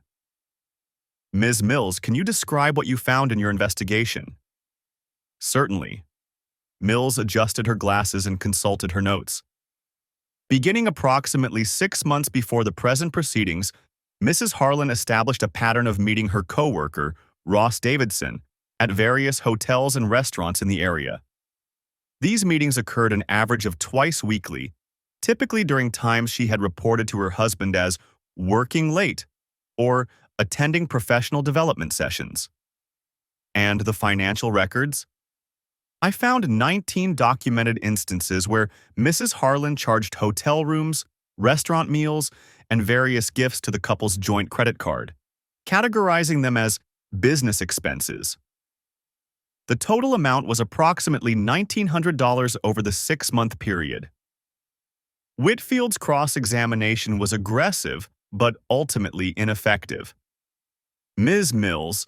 Ms. Mills, can you describe what you found in your investigation? Certainly. Mills adjusted her glasses and consulted her notes. Beginning approximately 6 months before the present proceedings, Mrs. Harlan established a pattern of meeting her coworker, Ross Davidson, at various hotels and restaurants in the area. These meetings occurred an average of twice weekly, typically during times she had reported to her husband as working late or attending professional development sessions. And the financial records? I found 19 documented instances where Mrs. Harlan charged hotel rooms, restaurant meals, and various gifts to the couple's joint credit card, categorizing them as business expenses. The total amount was approximately $1,900 over the 6-month period. Whitfield's cross-examination was aggressive, but ultimately ineffective. Ms. Mills,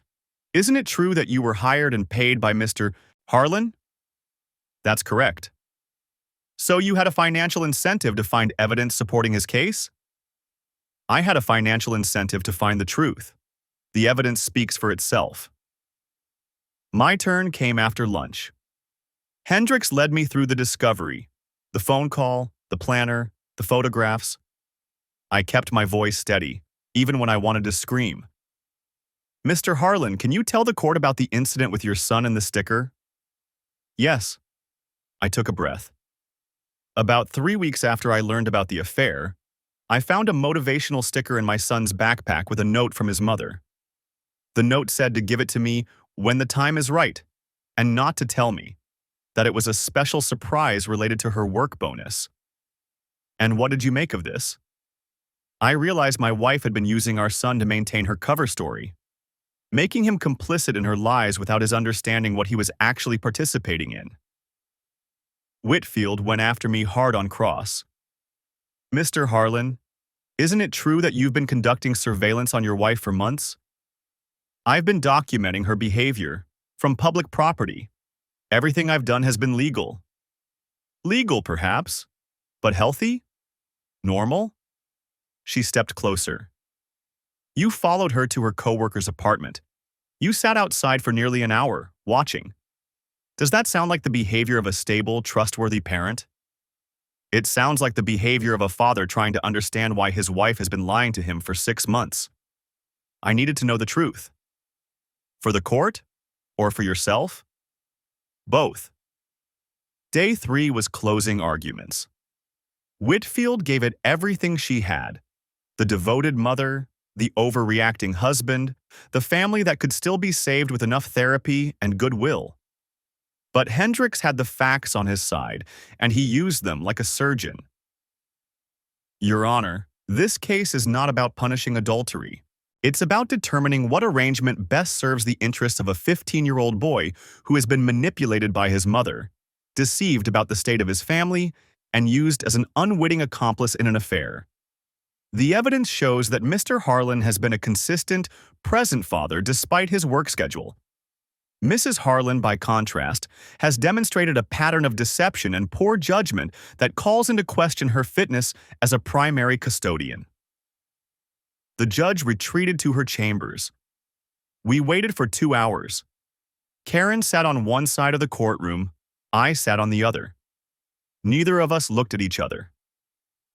isn't it true that you were hired and paid by Mr. Harlan? That's correct. So you had a financial incentive to find evidence supporting his case? I had a financial incentive to find the truth. The evidence speaks for itself. My turn came after lunch. Hendricks led me through the discovery, the phone call, the planner, the photographs. I kept my voice steady, even when I wanted to scream. Mr. Harlan, can you tell the court about the incident with your son and the sticker? Yes. I took a breath. About 3 weeks after I learned about the affair, I found a motivational sticker in my son's backpack with a note from his mother. The note said to give it to me when the time is right, and not to tell me, that it was a special surprise related to her work bonus. And what did you make of this? I realized my wife had been using our son to maintain her cover story, making him complicit in her lies without his understanding what he was actually participating in. Whitfield went after me hard on cross. Mr. Harlan, isn't it true that you've been conducting surveillance on your wife for months? I've been documenting her behavior from public property. Everything I've done has been legal. Legal, perhaps, but healthy? Normal? She stepped closer. You followed her to her coworker's apartment. You sat outside for nearly an hour, watching. Does that sound like the behavior of a stable, trustworthy parent? It sounds like the behavior of a father trying to understand why his wife has been lying to him for 6 months. I needed to know the truth. For the court? Or for yourself? Both. Day 3 was closing arguments. Whitfield gave it everything she had: the devoted mother, the overreacting husband, the family that could still be saved with enough therapy and goodwill. But Hendricks had the facts on his side, and he used them like a surgeon. Your Honor, this case is not about punishing adultery. It's about determining what arrangement best serves the interests of a 15-year-old boy who has been manipulated by his mother, deceived about the state of his family, and used as an unwitting accomplice in an affair. The evidence shows that Mr. Harlan has been a consistent, present father despite his work schedule. Mrs. Harlan, by contrast, has demonstrated a pattern of deception and poor judgment that calls into question her fitness as a primary custodian. The judge retreated to her chambers. We waited for 2 hours. Karen sat on one side of the courtroom, I sat on the other. Neither of us looked at each other.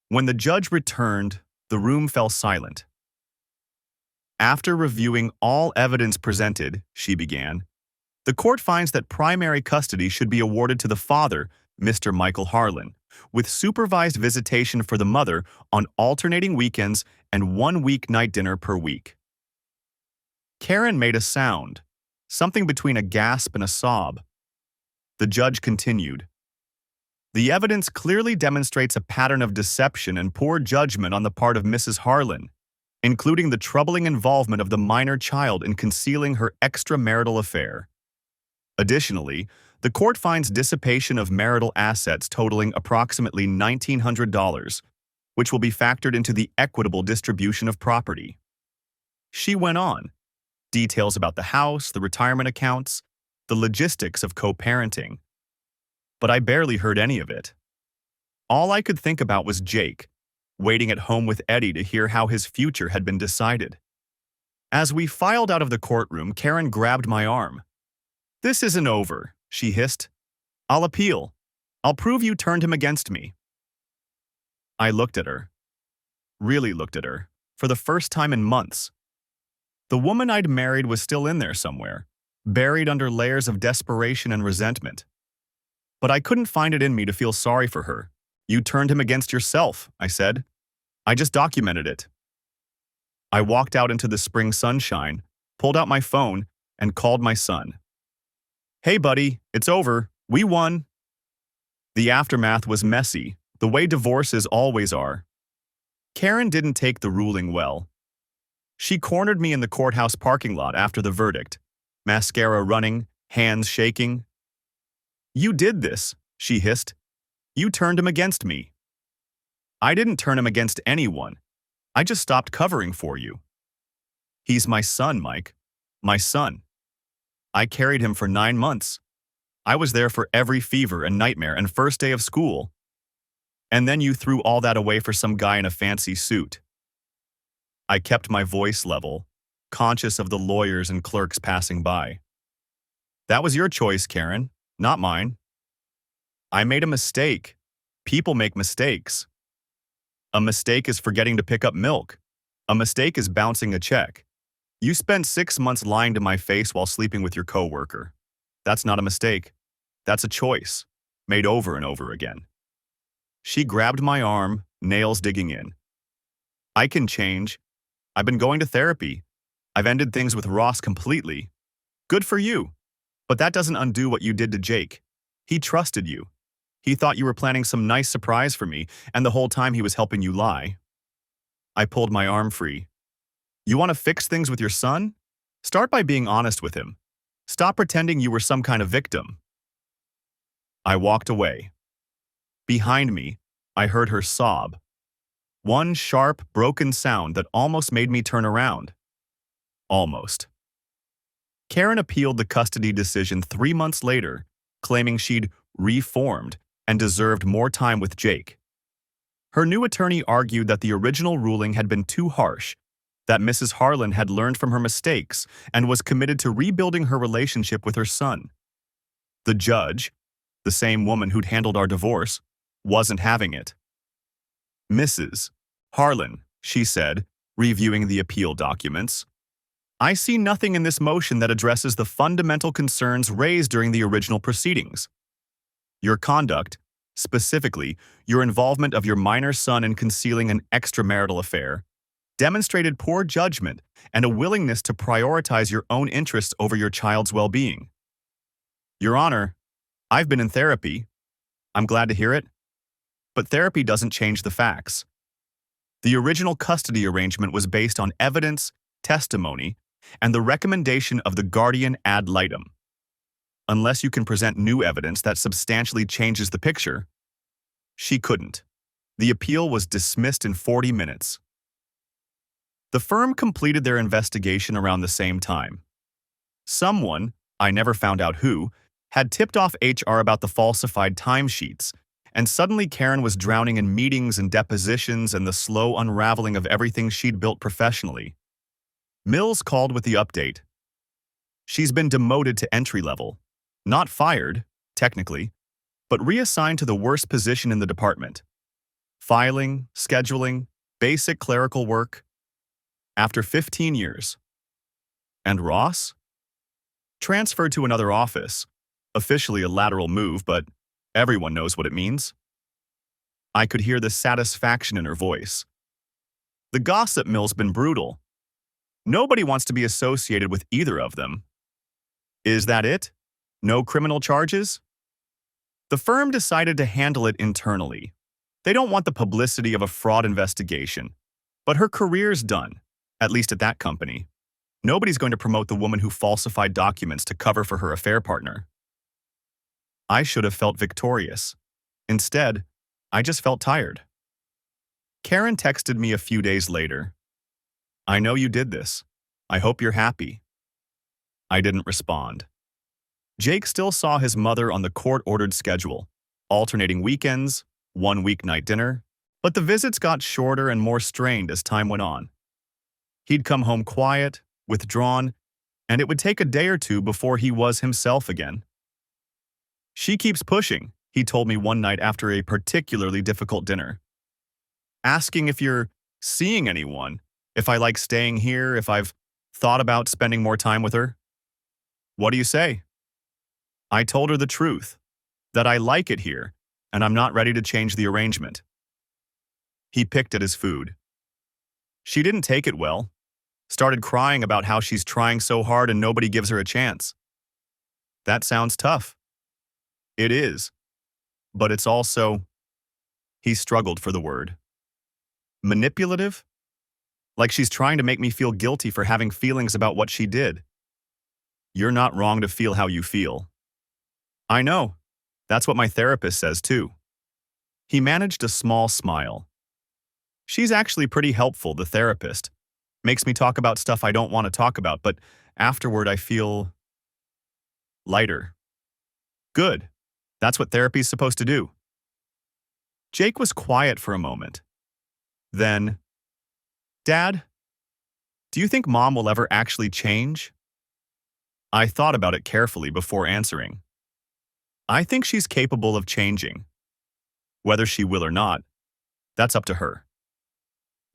When the judge returned, the room fell silent. After reviewing all evidence presented, she began, the court finds that primary custody should be awarded to the father, Mr. Michael Harlan, with supervised visitation for the mother on alternating weekends and 1 weeknight dinner per week. Karen made a sound, something between a gasp and a sob. The judge continued. The evidence clearly demonstrates a pattern of deception and poor judgment on the part of Mrs. Harlan, including the troubling involvement of the minor child in concealing her extramarital affair. Additionally, the court finds dissipation of marital assets totaling approximately $1,900, which will be factored into the equitable distribution of property. She went on. Details about the house, the retirement accounts, the logistics of co-parenting. But I barely heard any of it. All I could think about was Jake, waiting at home with Eddie to hear how his future had been decided. As we filed out of the courtroom, Karen grabbed my arm. "This isn't over," she hissed. "I'll appeal. I'll prove you turned him against me." I looked at her. Really looked at her, for the first time in months. The woman I'd married was still in there somewhere, buried under layers of desperation and resentment. But I couldn't find it in me to feel sorry for her. "You turned him against yourself," I said. "I just documented it." I walked out into the spring sunshine, pulled out my phone, and called my son. "Hey buddy, it's over. We won." The aftermath was messy, the way divorces always are. Karen didn't take the ruling well. She cornered me in the courthouse parking lot after the verdict, mascara running, hands shaking. "You did this," she hissed. "You turned him against me." "I didn't turn him against anyone. I just stopped covering for you." "He's my son, Mike. My son. I carried him for 9 months. I was there for every fever and nightmare and first day of school. And then you threw all that away for some guy in a fancy suit." I kept my voice level, conscious of the lawyers and clerks passing by. "That was your choice, Karen, not mine. I made a mistake. People make mistakes. A mistake is forgetting to pick up milk. A mistake is bouncing a check. You spent 6 months lying to my face while sleeping with your coworker. That's not a mistake. That's a choice, made over and over again." She grabbed my arm, nails digging in. "I can change. I've been going to therapy. I've ended things with Ross completely. Good for you. But that doesn't undo what you did to Jake. He trusted you. He thought you were planning some nice surprise for me, and the whole time he was helping you lie." I pulled my arm free. "You want to fix things with your son? Start by being honest with him. Stop pretending you were some kind of victim." I walked away. Behind me, I heard her sob. One sharp, broken sound that almost made me turn around. Almost. Karen appealed the custody decision 3 months later, claiming she'd reformed and deserved more time with Jake. Her new attorney argued that the original ruling had been too harsh, that Mrs. Harlan had learned from her mistakes and was committed to rebuilding her relationship with her son. The judge, the same woman who'd handled our divorce, wasn't having it. "Mrs. Harlan," she said, reviewing the appeal documents, "I see nothing in this motion that addresses the fundamental concerns raised during the original proceedings. Your conduct, specifically your involvement of your minor son in concealing an extramarital affair, demonstrated poor judgment and a willingness to prioritize your own interests over your child's well-being. Your Honor, I've been in therapy. I'm glad to hear it. But therapy doesn't change the facts. The original custody arrangement was based on evidence, testimony, and the recommendation of the guardian ad litem. Unless you can present new evidence that substantially changes the picture." She couldn't. The appeal was dismissed in 40 minutes. The firm completed their investigation around the same time. Someone, I never found out who, had tipped off HR about the falsified timesheets, and suddenly Karen was drowning in meetings and depositions and the slow unraveling of everything she'd built professionally. Mills called with the update. She's been demoted to entry level. Not fired, technically, but reassigned to the worst position in the department. Filing, scheduling, basic clerical work. After 15 years. And Ross? Transferred to another office. Officially a lateral move, but everyone knows what it means. I could hear the satisfaction in her voice. The gossip mill's been brutal. Nobody wants to be associated with either of them. Is that it? No criminal charges? The firm decided to handle it internally. They don't want the publicity of a fraud investigation. But her career's done, at least at that company. Nobody's going to promote the woman who falsified documents to cover for her affair partner. I should have felt victorious. Instead, I just felt tired. Karen texted me a few days later. I know you did this. I hope you're happy. I didn't respond. Jake still saw his mother on the court-ordered schedule, alternating weekends, one weeknight dinner, but the visits got shorter and more strained as time went on. He'd come home quiet, withdrawn, and it would take a day or two before he was himself again. She keeps pushing, he told me one night after a particularly difficult dinner. Asking if you're seeing anyone, if I like staying here, if I've thought about spending more time with her. What do you say? I told her the truth, that I like it here, and I'm not ready to change the arrangement. He picked at his food. She didn't take it well. Started crying about how she's trying so hard and nobody gives her a chance. That sounds tough. It is. But it's also... He struggled for the word. Manipulative? Like she's trying to make me feel guilty for having feelings about what she did. You're not wrong to feel how you feel. I know. That's what my therapist says too. He managed a small smile. She's actually pretty helpful, the therapist. Makes me talk about stuff I don't want to talk about, but afterward I feel... lighter. Good. That's what therapy's supposed to do. Jake was quiet for a moment. Then, Dad, do you think Mom will ever actually change? I thought about it carefully before answering. I think she's capable of changing. Whether she will or not, that's up to her.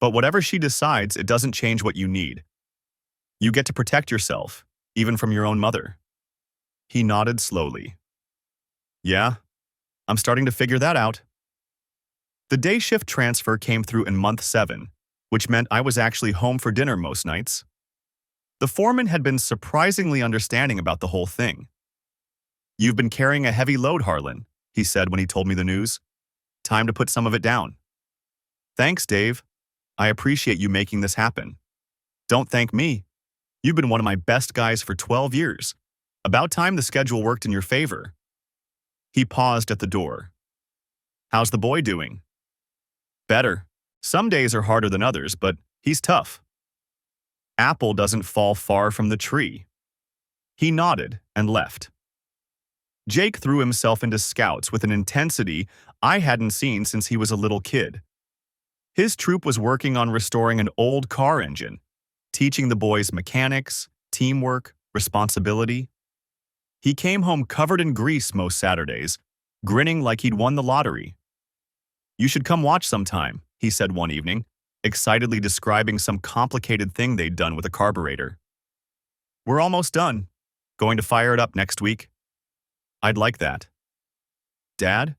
But whatever she decides, it doesn't change what you need. You get to protect yourself, even from your own mother. He nodded slowly. Yeah, I'm starting to figure that out. The day shift transfer came through in month 7, which meant I was actually home for dinner most nights. The foreman had been surprisingly understanding about the whole thing. You've been carrying a heavy load, Harlan, he said when he told me the news. Time to put some of it down. Thanks, Dave. I appreciate you making this happen. Don't thank me. You've been one of my best guys for 12 years. About time the schedule worked in your favor. He paused at the door. How's the boy doing? Better. Some days are harder than others, but he's tough. Apple doesn't fall far from the tree. He nodded and left. Jake threw himself into scouts with an intensity I hadn't seen since he was a little kid. His troop was working on restoring an old car engine, teaching the boys mechanics, teamwork, responsibility. He came home covered in grease most Saturdays, grinning like he'd won the lottery. You should come watch sometime, he said one evening, excitedly describing some complicated thing they'd done with a carburetor. We're almost done. Going to fire it up next week. I'd like that. Dad?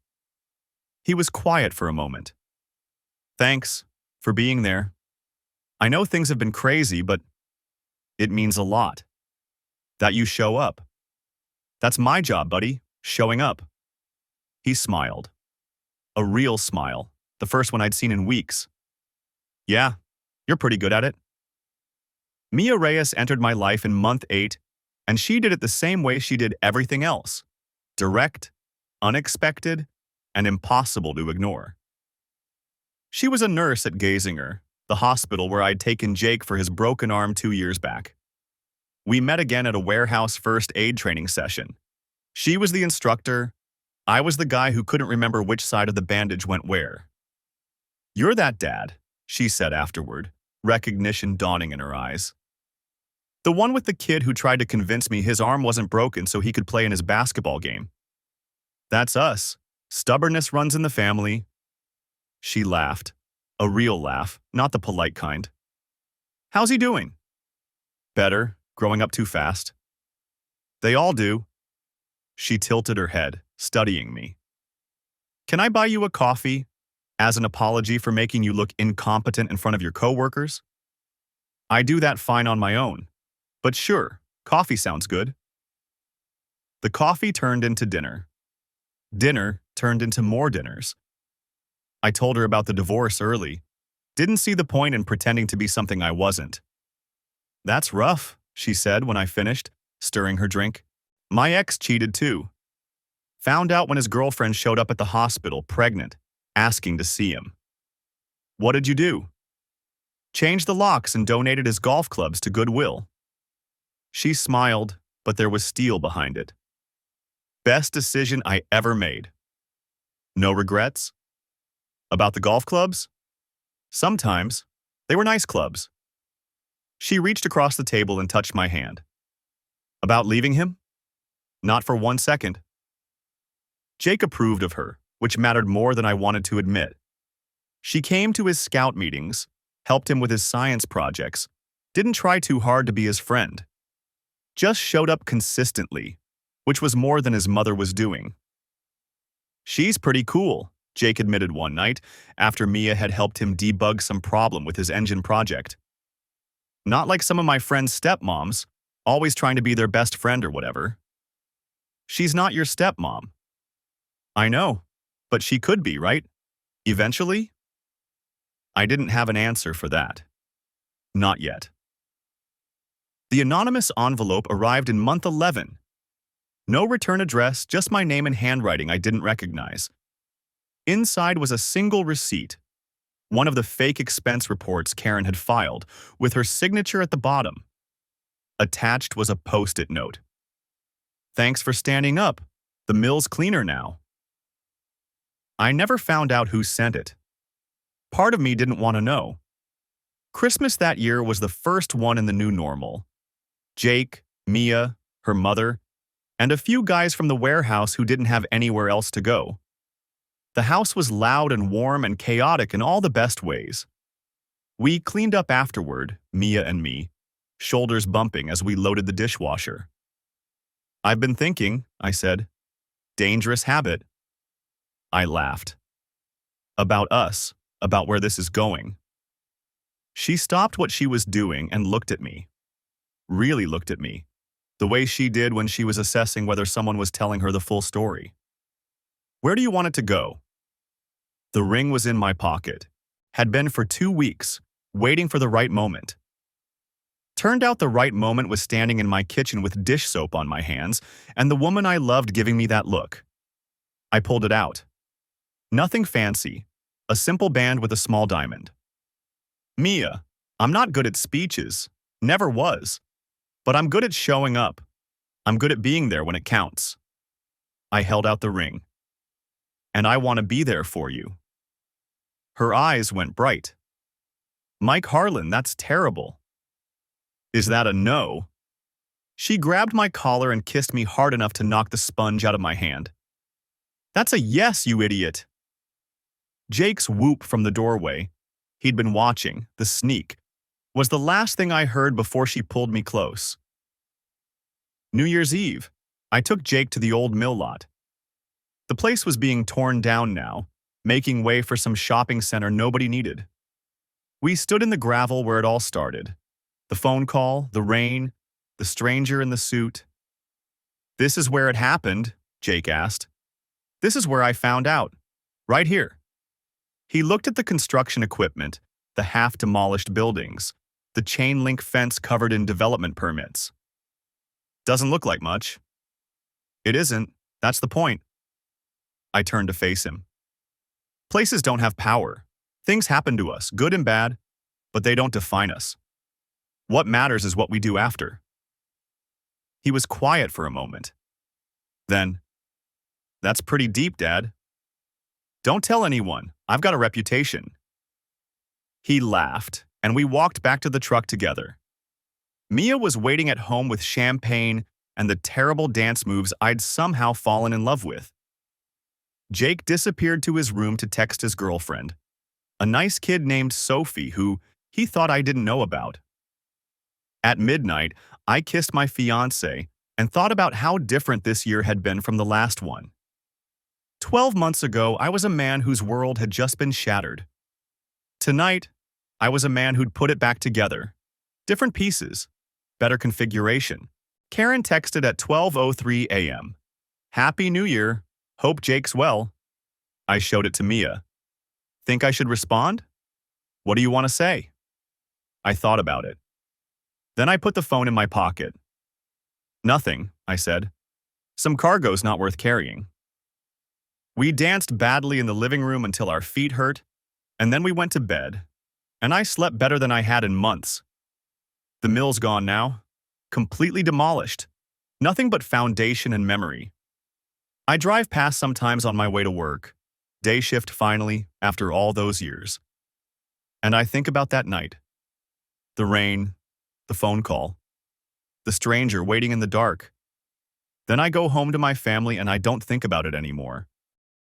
He was quiet for a moment. Thanks for being there. I know things have been crazy, but it means a lot. That you show up. That's my job, buddy, showing up. He smiled. A real smile, the first one I'd seen in weeks. Yeah, you're pretty good at it. Mia Reyes entered my life in month 8, and she did it the same way she did everything else. Direct, unexpected, and impossible to ignore. She was a nurse at Gazinger, the hospital where I'd taken Jake for his broken arm 2 years back. We met again at a warehouse first aid training session. She was the instructor. I was the guy who couldn't remember which side of the bandage went where. "You're that dad," she said afterward, recognition dawning in her eyes. "The one with the kid who tried to convince me his arm wasn't broken so he could play in his basketball game." "That's us. Stubbornness runs in the family." She laughed. A real laugh, not the polite kind. "How's he doing?" "Better, growing up too fast." "They all do." She tilted her head, studying me. "Can I buy you a coffee, as an apology for making you look incompetent in front of your coworkers?" "I do that fine on my own. But sure, coffee sounds good." The coffee turned into dinner. Dinner turned into more dinners. I told her about the divorce early. Didn't see the point in pretending to be something I wasn't. "That's rough," she said when I finished, stirring her drink. "My ex cheated too. Found out when his girlfriend showed up at the hospital, pregnant, asking to see him." "What did you do?" "Changed the locks and donated his golf clubs to Goodwill." She smiled, but there was steel behind it. "Best decision I ever made." "No regrets?" "About the golf clubs?" "Sometimes. They were nice clubs." She reached across the table and touched my hand. "About leaving him?" "Not for 1 second." Jake approved of her, which mattered more than I wanted to admit. She came to his scout meetings, helped him with his science projects, didn't try too hard to be his friend. Just showed up consistently, which was more than his mother was doing. "She's pretty cool," Jake admitted one night, after Mia had helped him debug some problem with his engine project. "Not like some of my friends' stepmoms, always trying to be their best friend or whatever." "She's not your stepmom." "I know, but she could be, right? Eventually?" I didn't have an answer for that. Not yet. The anonymous envelope arrived in month 11. No return address, just my name and handwriting I didn't recognize. Inside was a single receipt, one of the fake expense reports Karen had filed, with her signature at the bottom. Attached was a post-it note. "Thanks for standing up. The mill's cleaner now." I never found out who sent it. Part of me didn't want to know. Christmas that year was the first one in the new normal. Jake, Mia, her mother, and a few guys from the warehouse who didn't have anywhere else to go. The house was loud and warm and chaotic in all the best ways. We cleaned up afterward, Mia and me, shoulders bumping as we loaded the dishwasher. "I've been thinking," I said. "Dangerous habit." I laughed. "About us, about where this is going." She stopped what she was doing and looked at me. Really looked at me, the way she did when she was assessing whether someone was telling her the full story. "Where do you want it to go?" The ring was in my pocket. Had been for 2 weeks, waiting for the right moment. Turned out the right moment was standing in my kitchen with dish soap on my hands, and the woman I loved giving me that look. I pulled it out. Nothing fancy, a simple band with a small diamond. "Mia, I'm not good at speeches, never was. But I'm good at showing up. I'm good at being there when it counts." I held out the ring. "And I want to be there for you." Her eyes went bright. "Mike Harlan, that's terrible." "Is that a no?" She grabbed my collar and kissed me hard enough to knock the sponge out of my hand. "That's a yes, you idiot." Jake's whoop from the doorway, he'd been watching, the sneak, was the last thing I heard before she pulled me close. New Year's Eve, I took Jake to the old mill lot. The place was being torn down now, making way for some shopping center nobody needed. We stood in the gravel where it all started. The phone call, the rain, the stranger in the suit. "This is where it happened?" Jake asked. "This is where I found out. Right here." He looked at the construction equipment, the half-demolished buildings, the chain-link fence covered in development permits. "Doesn't look like much." "It isn't. That's the point." I turned to face him. "Places don't have power. Things happen to us, good and bad, but they don't define us. What matters is what we do after." He was quiet for a moment. Then, "That's pretty deep, Dad. Don't tell anyone. I've got a reputation." He laughed, and we walked back to the truck together. Mia was waiting at home with champagne and the terrible dance moves I'd somehow fallen in love with. Jake disappeared to his room to text his girlfriend, a nice kid named Sophie who he thought I didn't know about. At midnight, I kissed my fiancé and thought about how different this year had been from the last one. 12 months ago, I was a man whose world had just been shattered. Tonight, I was a man who'd put it back together. Different pieces, better configuration. Karen texted at 12:03 a.m. "Happy New Year. Hope Jake's well." I showed it to Mia. "Think I should respond? What do you want to say?" I thought about it. Then I put the phone in my pocket. "Nothing," I said. "Some cargo's not worth carrying." We danced badly in the living room until our feet hurt, and then we went to bed, and I slept better than I had in months. The mill's gone now, completely demolished. Nothing but foundation and memory. I drive past sometimes on my way to work, day shift finally, after all those years. And I think about that night. The rain, the phone call, the stranger waiting in the dark. Then I go home to my family and I don't think about it anymore.